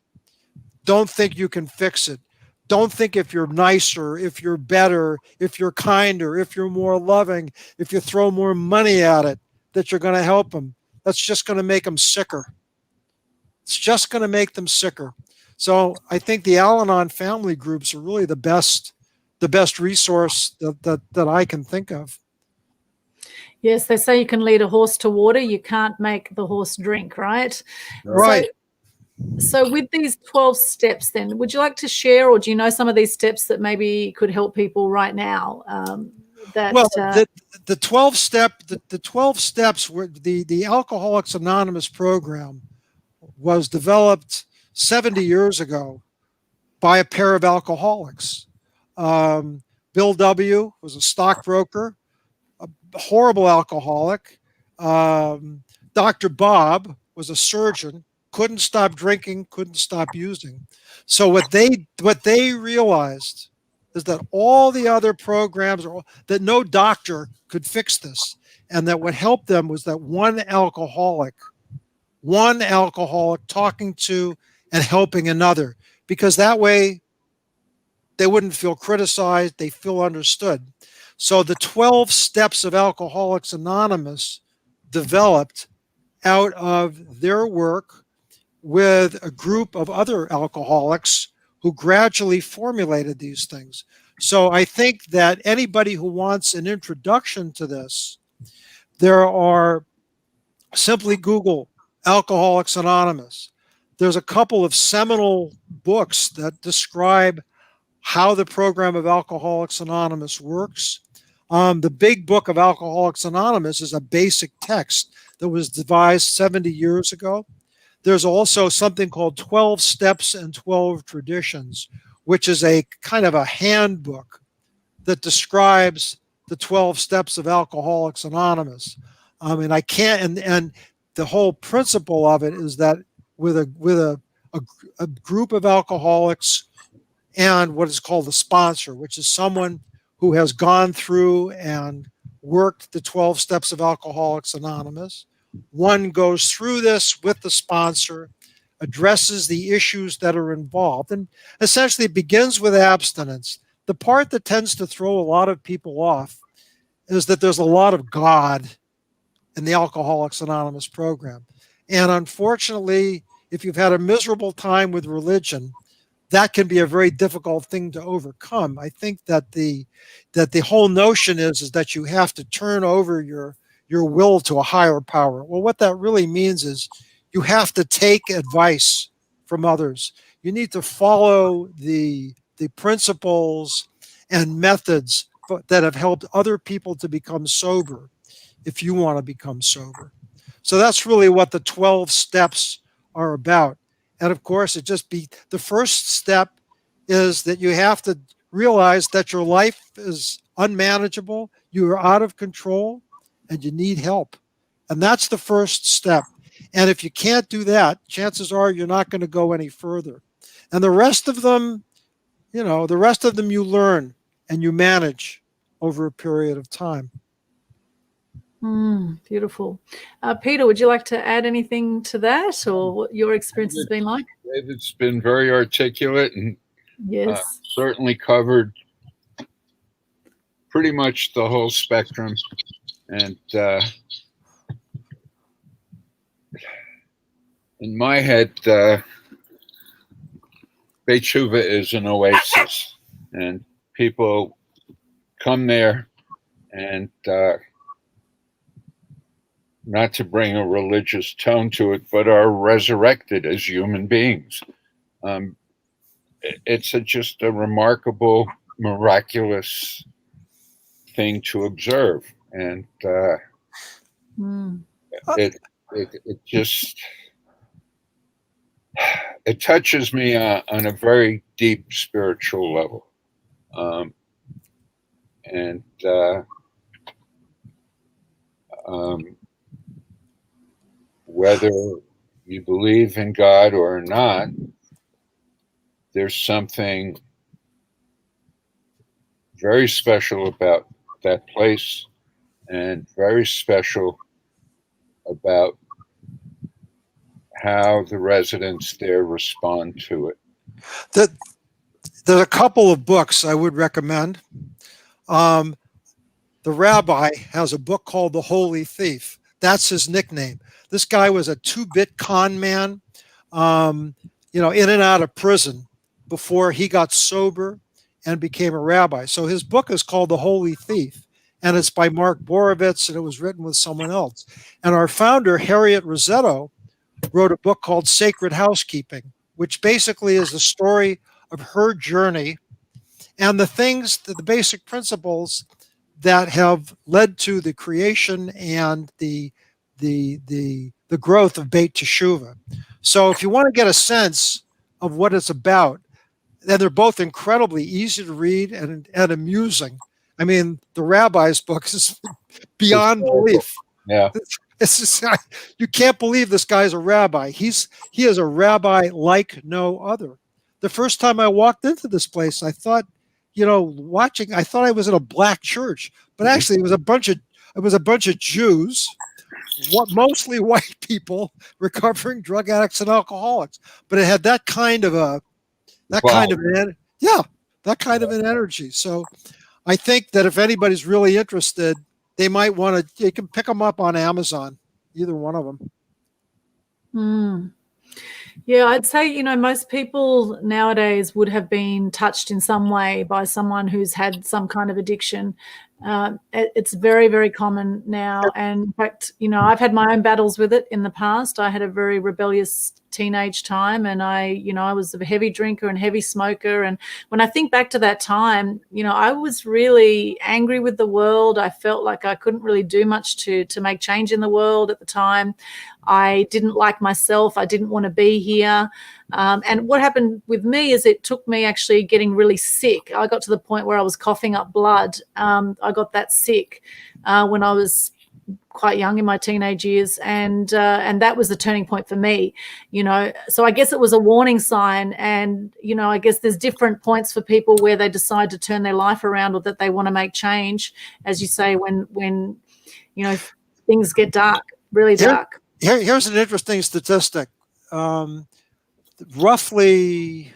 Don't think you can fix it. Don't think if you're nicer, if you're better, if you're kinder, if you're more loving, if you throw more money at it, that you're going to help them. That's just going to make them sicker. It's just going to make them sicker. So I think the AlAnon family groups are really the best resource that I can think of. Yes, they say you can lead a horse to water. You can't make the horse drink, right? Right. So with these 12 steps then, would you like to share, or do you know some of these steps that maybe could help people right now? The 12 steps were the Alcoholics Anonymous program was developed 70 years ago by a pair of alcoholics. Bill W. was a stockbroker, a horrible alcoholic. Dr. Bob was a surgeon, couldn't stop drinking, couldn't stop using. So what they realized is that all the other programs, that no doctor could fix this, and that what helped them was that one alcoholic talking to and helping another, because that way they wouldn't feel criticized, they feel understood. So the 12 steps of Alcoholics Anonymous developed out of their work with a group of other alcoholics who gradually formulated these things. So I think that anybody who wants an introduction to this, simply Google Alcoholics Anonymous. There's a couple of seminal books that describe how the program of Alcoholics Anonymous works. The big book of Alcoholics Anonymous is a basic text that was devised 70 years ago. There's also something called 12 Steps and 12 Traditions, which is a kind of a handbook that describes the 12 steps of Alcoholics Anonymous. And I can't, and the whole principle of it is that with a group of alcoholics and what is called a sponsor, which is someone who has gone through and worked the 12 steps of Alcoholics Anonymous. One goes through this with the sponsor, addresses the issues that are involved, and essentially it begins with abstinence. The part that tends to throw a lot of people off is that there's a lot of God in the Alcoholics Anonymous program. And unfortunately, if you've had a miserable time with religion, that can be a very difficult thing to overcome. I think that the whole notion is that you have to turn over your will to a higher power. Well, what that really means is you have to take advice from others. You need to follow the principles and methods that have helped other people to become sober if you want to become sober. So that's really what the 12 steps are about. And of course, the first step is that you have to realize that your life is unmanageable, you are out of control, and you need help. And that's the first step. And if you can't do that, chances are you're not going to go any further. And the rest of them, you learn and you manage over a period of time. Beautiful. Peter, would you like to add anything to that, or what your experience has been like? David's been very articulate and Yes, certainly covered pretty much the whole spectrum. And in my head, Beit T'Shuvah is an oasis, and people come there and not to bring a religious tone to it, but are resurrected as human beings. It's just a remarkable, miraculous thing to observe, and it just touches me on a very deep spiritual level, and whether you believe in God or not, there's something very special about that place and very special about how the residents there respond to it. There's a couple of books I would recommend. The rabbi has a book called The Holy Thief. That's his nickname. This guy was a two-bit con man, in and out of prison before he got sober and became a rabbi. So his book is called The Holy Thief, and it's by Mark Borovitz, and it was written with someone else. And our founder, Harriet Rosetto, wrote a book called Sacred Housekeeping, which basically is the story of her journey and the basic principles that have led to the creation and the growth of Beit T'Shuvah. So if you want to get a sense of what it's about, then they're both incredibly easy to read and amusing. I mean, the rabbi's book is beyond belief. Yeah. It's just, you can't believe this guy's a rabbi. He is a rabbi like no other. The first time I walked into this place, I thought, I thought I was in a black church, but actually it was a bunch of Jews, mostly white people, recovering drug addicts and alcoholics. But it had that kind of an energy. So I think that if anybody's really interested, they might want to. You can pick them up on Amazon, either one of them. Yeah, I'd say, most people nowadays would have been touched in some way by someone who's had some kind of addiction. It's very, very common now. And in fact, I've had my own battles with it in the past. I had a very rebellious teenage time, and I was a heavy drinker and heavy smoker. And when I think back to that time, I was really angry with the world. I felt like I couldn't really do much to make change in the world at the time. I didn't like myself. I didn't want to be here. And what happened with me is it took me actually getting really sick. I got to the point where I was coughing up blood. I got that sick when I was quite young in my teenage years, and that was the turning point for me. So I guess it was a warning sign, and I guess there's different points for people where they decide to turn their life around, or that they want to make change, as you say, when things get dark, really dark. Here's an interesting statistic. Roughly,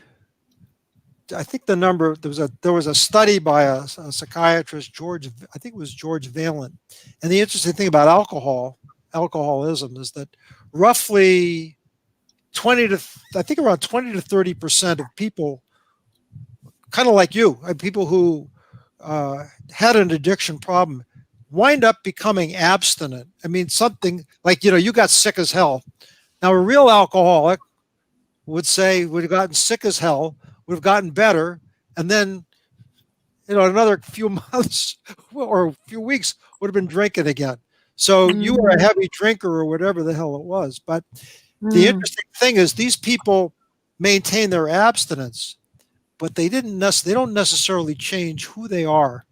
I think the number, there was a study by a psychiatrist, I think it was George Valent. And the interesting thing about alcoholism is that roughly around 20 to 30% of people, kind of like you, people who had an addiction problem, wind up becoming abstinent. I mean, something like, you got sick as hell. Now, a real alcoholic would have gotten sick as hell, would have gotten better, and then, another few months or a few weeks would have been drinking again. So you were a heavy drinker or whatever the hell it was. But the interesting thing is these people maintain their abstinence, but they don't necessarily change who they are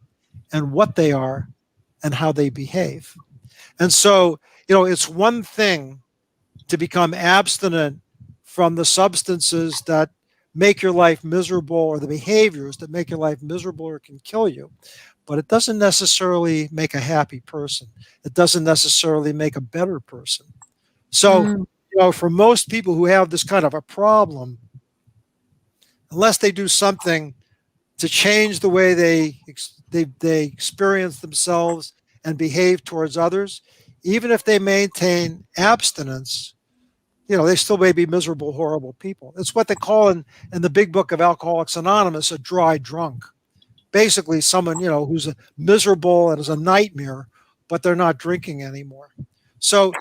and what they are and how they behave. And so, it's one thing to become abstinent from the substances that make your life miserable, or the behaviors that make your life miserable or can kill you. But it doesn't necessarily make a happy person. It doesn't necessarily make a better person. So, for most people who have this kind of a problem, unless they do something to change the way they experience themselves and behave towards others, even if they maintain abstinence, they still may be miserable, horrible people. It's what they call in the big book of Alcoholics Anonymous a dry drunk. Basically, someone, who's miserable and is a nightmare, but they're not drinking anymore. So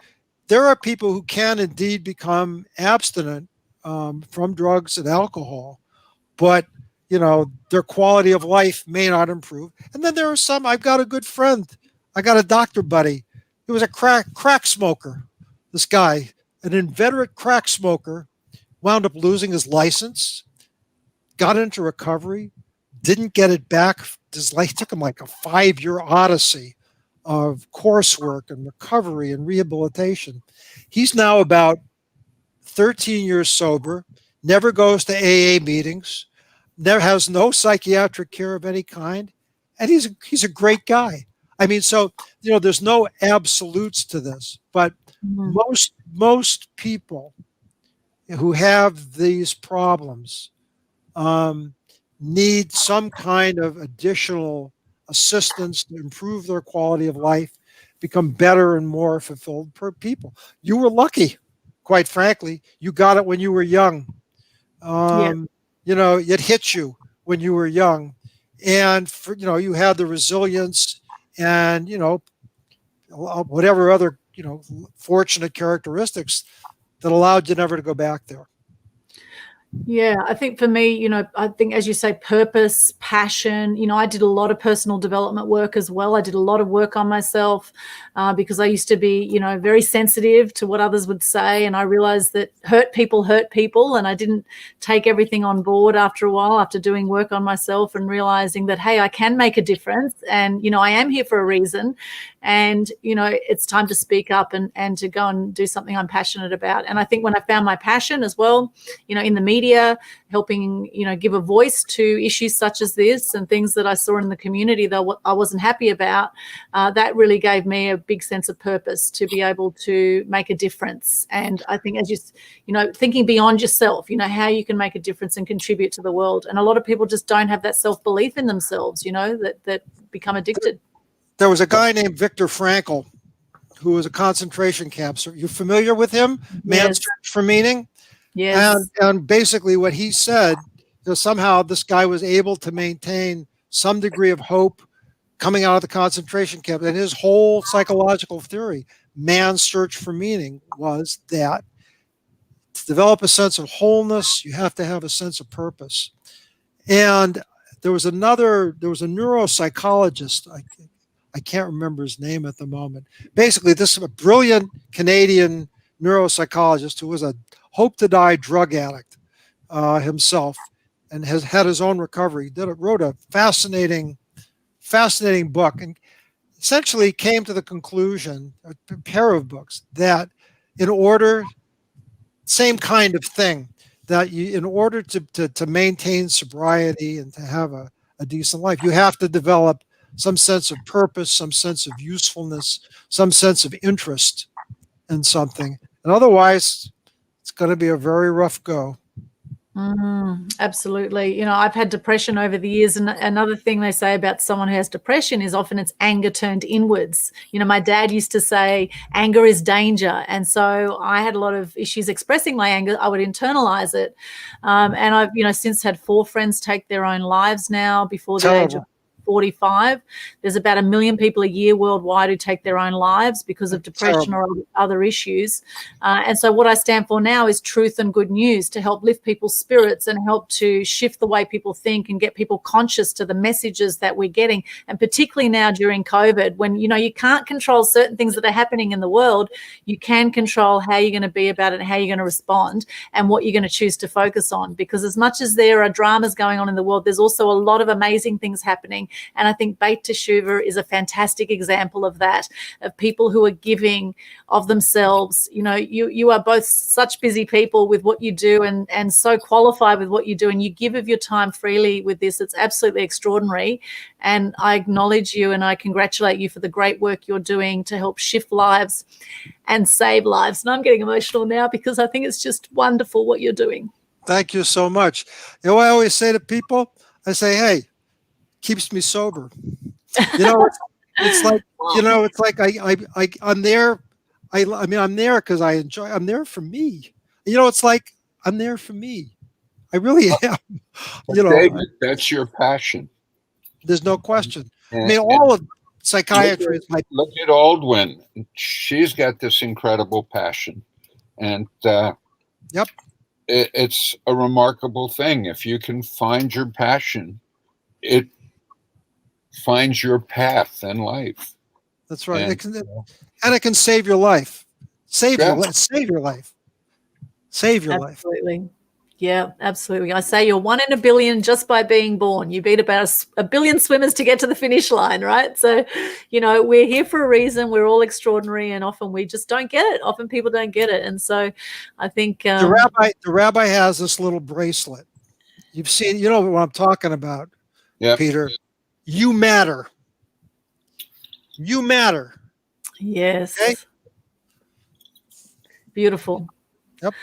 there are people who can indeed become abstinent from drugs and alcohol, but, their quality of life may not improve. And then there are some, I've got a good friend. I got a doctor buddy. He was a crack smoker. This guy, an inveterate crack smoker, wound up losing his license, got into recovery, didn't get it back. His life took him like a 5-year odyssey of coursework and recovery and rehabilitation. He's now about 13 years sober, never goes to AA meetings, never has no psychiatric care of any kind, and he's a great guy. I mean, so, there's no absolutes to this, but most people who have these problems need some kind of additional assistance to improve their quality of life, become better and more fulfilled people. You were lucky, quite frankly. You got it when you were young. It hit you when you were young, and you had the resilience and whatever other fortunate characteristics that allowed you never to go back there. Yeah, I think for me, I think, as you say, purpose, passion, I did a lot of personal development work as well. I did a lot of work on myself because I used to be, very sensitive to what others would say. And I realized that hurt people. And I didn't take everything on board after a while, after doing work on myself and realizing that, hey, I can make a difference. And, I am here for a reason. And, it's time to speak up and to go and do something I'm passionate about. And I think when I found my passion as well, in the media, helping, give a voice to issues such as this and things that I saw in the community that I wasn't happy about, that really gave me a big sense of purpose to be able to make a difference. And I think thinking beyond yourself, how you can make a difference and contribute to the world. And a lot of people just don't have that self-belief in themselves, that become addicted. There was a guy named Viktor Frankl who was a concentration camp. So you're familiar with him? Man's Search for Meaning? Yes. And basically what he said, somehow this guy was able to maintain some degree of hope, coming out of the concentration camp. And his whole psychological theory, man's search for meaning, was that to develop a sense of wholeness, you have to have a sense of purpose. And there was a neuropsychologist, I can't remember his name at the moment. Basically, this is a brilliant Canadian neuropsychologist who was a hope-to-die drug addict himself, and has had his own recovery. Wrote a fascinating book, and essentially came to the conclusion, a pair of books, that same kind of thing, that in order to maintain sobriety and to have a decent life, you have to develop some sense of purpose, some sense of usefulness, some sense of interest in something. And otherwise, it's going to be a very rough go. Absolutely. I've had depression over the years, and another thing they say about someone who has depression is often it's anger turned inwards. My dad used to say anger is danger, and so I had a lot of issues expressing my anger. I would internalize it, and I've since had 4 friends take their own lives now before the age of 45. There's about 1 million people a year worldwide who take their own lives because of depression or other issues. And so what I stand for now is truth and good news, to help lift people's spirits and help to shift the way people think and get people conscious to the messages that we're getting. And particularly now during COVID, when, you can't control certain things that are happening in the world, you can control how you're going to be about it, how you're going to respond, and what you're going to choose to focus on. Because as much as there are dramas going on in the world, there's also a lot of amazing things happening. And I think Beit T'Shuvah is a fantastic example of that, of people who are giving of themselves. You are both such busy people with what you do, and so qualified with what you do, and you give of your time freely with this. It's absolutely extraordinary. And I acknowledge you and I congratulate you for the great work you're doing to help shift lives and save lives. And I'm getting emotional now because I think it's just wonderful what you're doing. Thank you so much. I always say to people, I say, hey, keeps me sober. It's like, it's like I'm there. I'm there because I'm there for me. It's like I'm there for me. I really am. David, that's your passion. There's no question. All of psychiatry is my. Look at Aldwin. She's got this incredible passion. And Yep. It's a remarkable thing. If you can find your passion, it finds your path in life. That's right. And it can save your life. Save your life. Save your life. Absolutely. Yeah, absolutely. I say you're 1 in a billion just by being born. You beat about a billion swimmers to get to the finish line, right? So, we're here for a reason. We're all extraordinary, and often we just don't get it. Often people don't get it. And so I think the rabbi has this little bracelet. You've seen, what I'm talking about, Peter. You matter. You matter. Yes. Okay? Beautiful. Yep.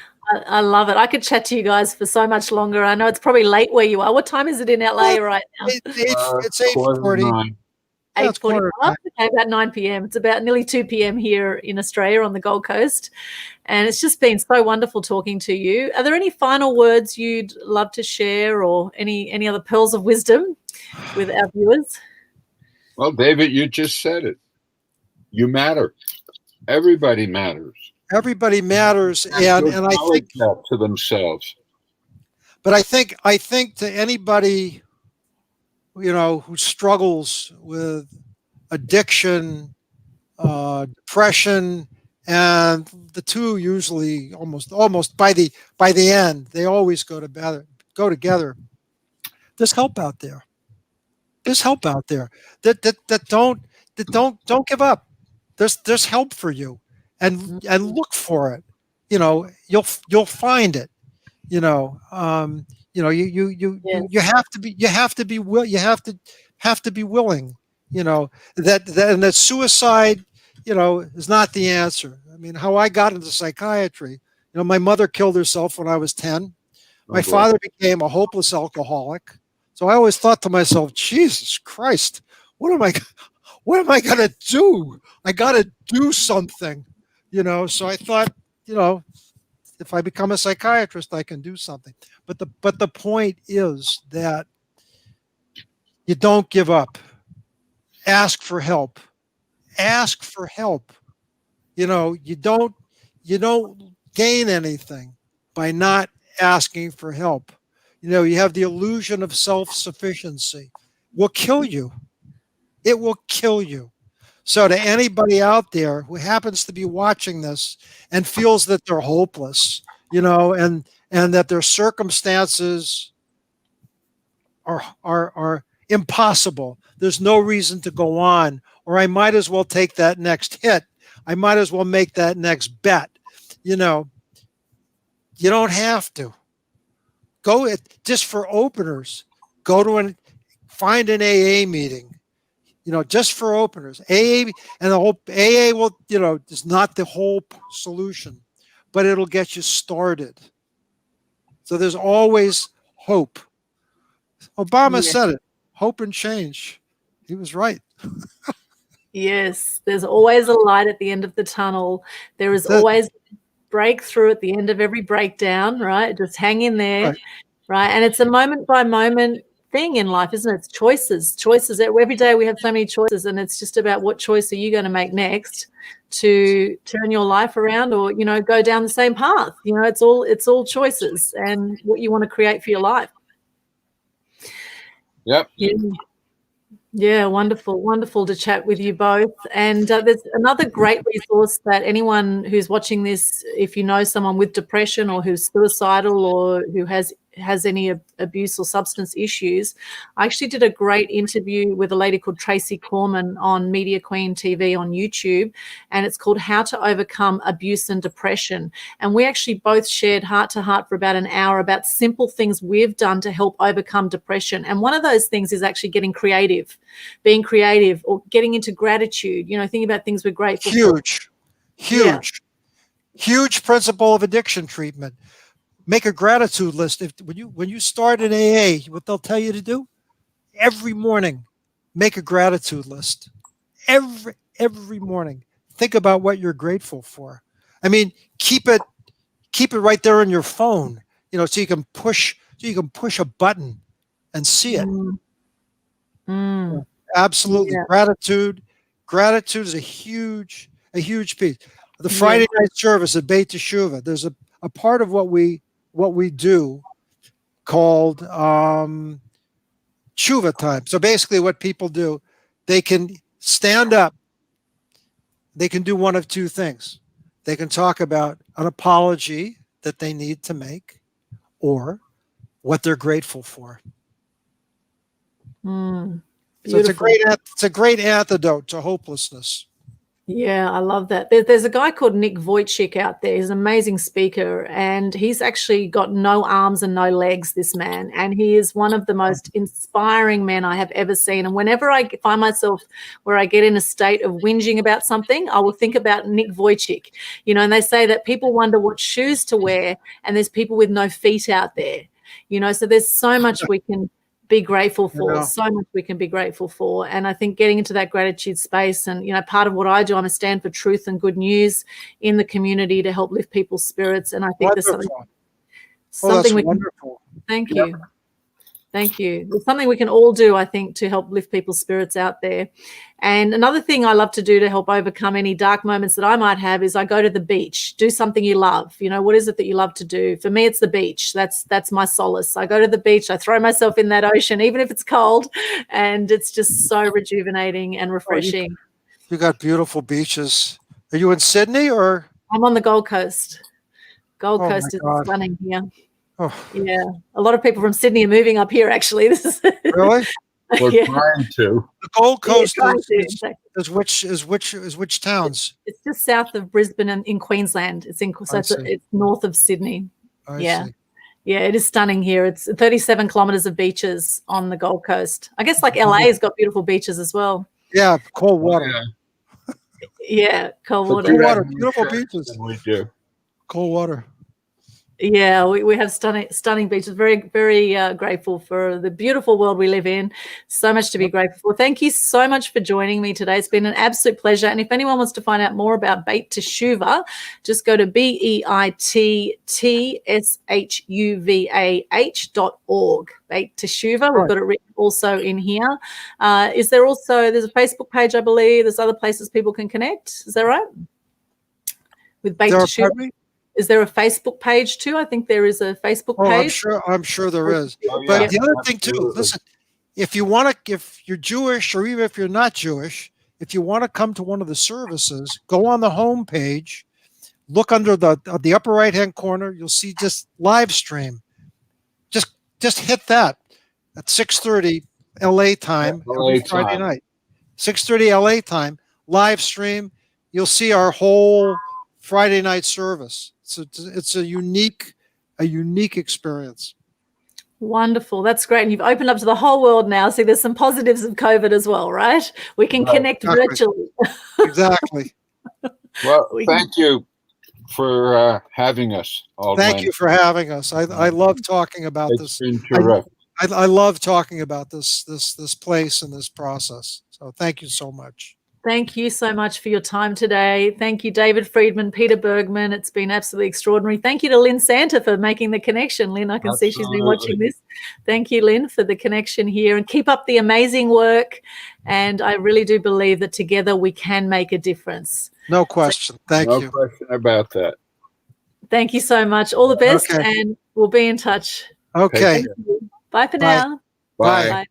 I love it. I could chat to you guys for so much longer. I know it's probably late where you are. What time is it in LA right now? It's 8:40. 8:45. Okay, about 9 p.m. It's about nearly 2 p.m. here in Australia on the Gold Coast. And it's just been so wonderful talking to you. Are there any final words you'd love to share, or any other pearls of wisdom with our viewers? Well, David, you just said it. You matter. Everybody matters. Everybody matters, and I think that to themselves. But I think to anybody, who struggles with addiction, depression, and the two usually almost by the end they always go together. There's help out there. There's help out there that don't give up. There's help for you, and look for it. You'll find it. You have to be willing. That suicide, is not the answer. I mean, how I got into psychiatry. My mother killed herself when I was 10. My father became a hopeless alcoholic. So I always thought to myself, Jesus Christ, what am I going to do? I got to do something, So I thought, if I become a psychiatrist, I can do something. But the point is that you don't give up. ask for help. Ask for help. You know, you don't gain anything by not asking for help. You know, you have the illusion of self-sufficiency. Will kill you. It will kill you. So to anybody out there who happens to be watching this and feels that they're hopeless, you know, and that their circumstances are impossible. There's no reason to go on, or I might as well take that next hit. I might as well make that next bet. You know, you don't have to. Go just for openers. Go to find an AA meeting. You know, just for openers. AA, and the whole AA will, you know, is not the whole solution, but it'll get you started. So there's always hope. Obama said it. Hope and change. He was right. Yes, there's always a light at the end of the tunnel. There is always breakthrough at the end of every breakdown, right? Just hang in there, right? And it's a moment by moment thing in life, isn't it? It's choices. Every day we have so many choices, and it's just about what choice are you going to make next to turn your life around, or, you know, go down the same path. You know, it's all choices and what you want to create for your life. Yep. Yeah, wonderful to chat with you both. And there's another great resource that anyone who's watching this, if you know someone with depression or who's suicidal or who has any abuse or substance issues, I actually did a great interview with a lady called Tracy Corman on Media Queen TV on YouTube, and it's called How to Overcome Abuse and Depression. And we actually both shared heart to heart for about an hour about simple things we've done to help overcome depression. And one of those things is actually being creative, or getting into gratitude, you know, thinking about things we're grateful for. Huge principle of addiction treatment. Make a gratitude list. When you start an AA, what they'll tell you to do every morning, make a gratitude list. Every morning, think about what you're grateful for. I mean, keep it right there on your phone. You know, so you can push a button and see it. Absolutely, gratitude is a huge piece. The Friday night service at Beit T'Shuvah, there's a part of what we do called Tshuva time. So basically what people do, they can stand up. They can do one of two things. They can talk about an apology that they need to make or what they're grateful for. So it's a great antidote to hopelessness. Yeah, I love that. There's a guy called Nick Vujicic out there. He's an amazing speaker, and he's actually got no arms and no legs, this man. And he is one of the most inspiring men I have ever seen. And whenever I find myself where I get in a state of whinging about something, I will think about Nick Vujicic. You know, and they say that people wonder what shoes to wear, and there's people with no feet out there. You know, so there's so much we can be grateful for, so much we can be grateful for. And I think getting into that gratitude space, and, you know, part of what I do, I'm a stand for truth and good news in the community to help lift people's spirits. And I think there's something we can. Thank you. Thank you. It's something we can all do, I think, to help lift people's spirits out there. And another thing I love to do to help overcome any dark moments that I might have is I go to the beach. Do something you love. You know, what is it that you love to do? For me, it's the beach. That's my solace. I go to the beach. I throw myself in that ocean, even if it's cold, and it's just so rejuvenating and refreshing. You got beautiful beaches. Are you in Sydney or? I'm on the Gold Coast. Gold Coast is stunning here. Oh. Yeah, a lot of people from Sydney are moving up here. Actually, this is really. We're trying to. The Gold Coast is which towns? It's just south of Brisbane and in Queensland. It's north of Sydney. I see. Yeah, it is stunning here. It's 37 kilometres of beaches on the Gold Coast. I guess like LA's got beautiful beaches as well. Yeah, cold water. Yeah, cold water. Cold water, beautiful beaches. We do. Cold water. Yeah, we have stunning beaches. Very, very grateful for the beautiful world we live in. So much to be grateful for. Thank you so much for joining me today. It's been an absolute pleasure. And if anyone wants to find out more about Beit T'Shuvah, just go to BeitTShuvah.org. Beit T'Shuvah. We've got it written also in here. There's a Facebook page, I believe. There's other places people can connect. Is that right? With Beit T'Shuvah. Is there a Facebook page too? I think there is a Facebook page. I'm sure there is. Oh, But yeah, the other thing absolutely. too, listen, if you're Jewish, or even if you're not Jewish, if you want to come to one of the services, go on the home page, look under the upper right hand corner, you'll see just live stream. Just hit that at 6:30 LA time every Friday night. 6:30 LA time, live stream. You'll see our whole Friday night service. So it's a unique experience. Wonderful. That's great. And you've opened up to the whole world now. See, there's some positives of COVID as well, right? We can connect virtually. Exactly. Well, thank you for having us. Thank you for having us. I love talking about this. It's been terrific. I love talking about this place and this process. So thank you so much. Thank you so much for your time today. Thank you, David Friedman, Peter Bergmann. It's been absolutely extraordinary. Thank you to Lynn Santa for making the connection. Lynn, I can see she's been watching this. Thank you, Lynn, for the connection here. And keep up the amazing work. And I really do believe that together we can make a difference. No question. Thank you. No question about that. Thank you so much. All the best, and we'll be in touch. Okay. Bye for now. Bye. Bye.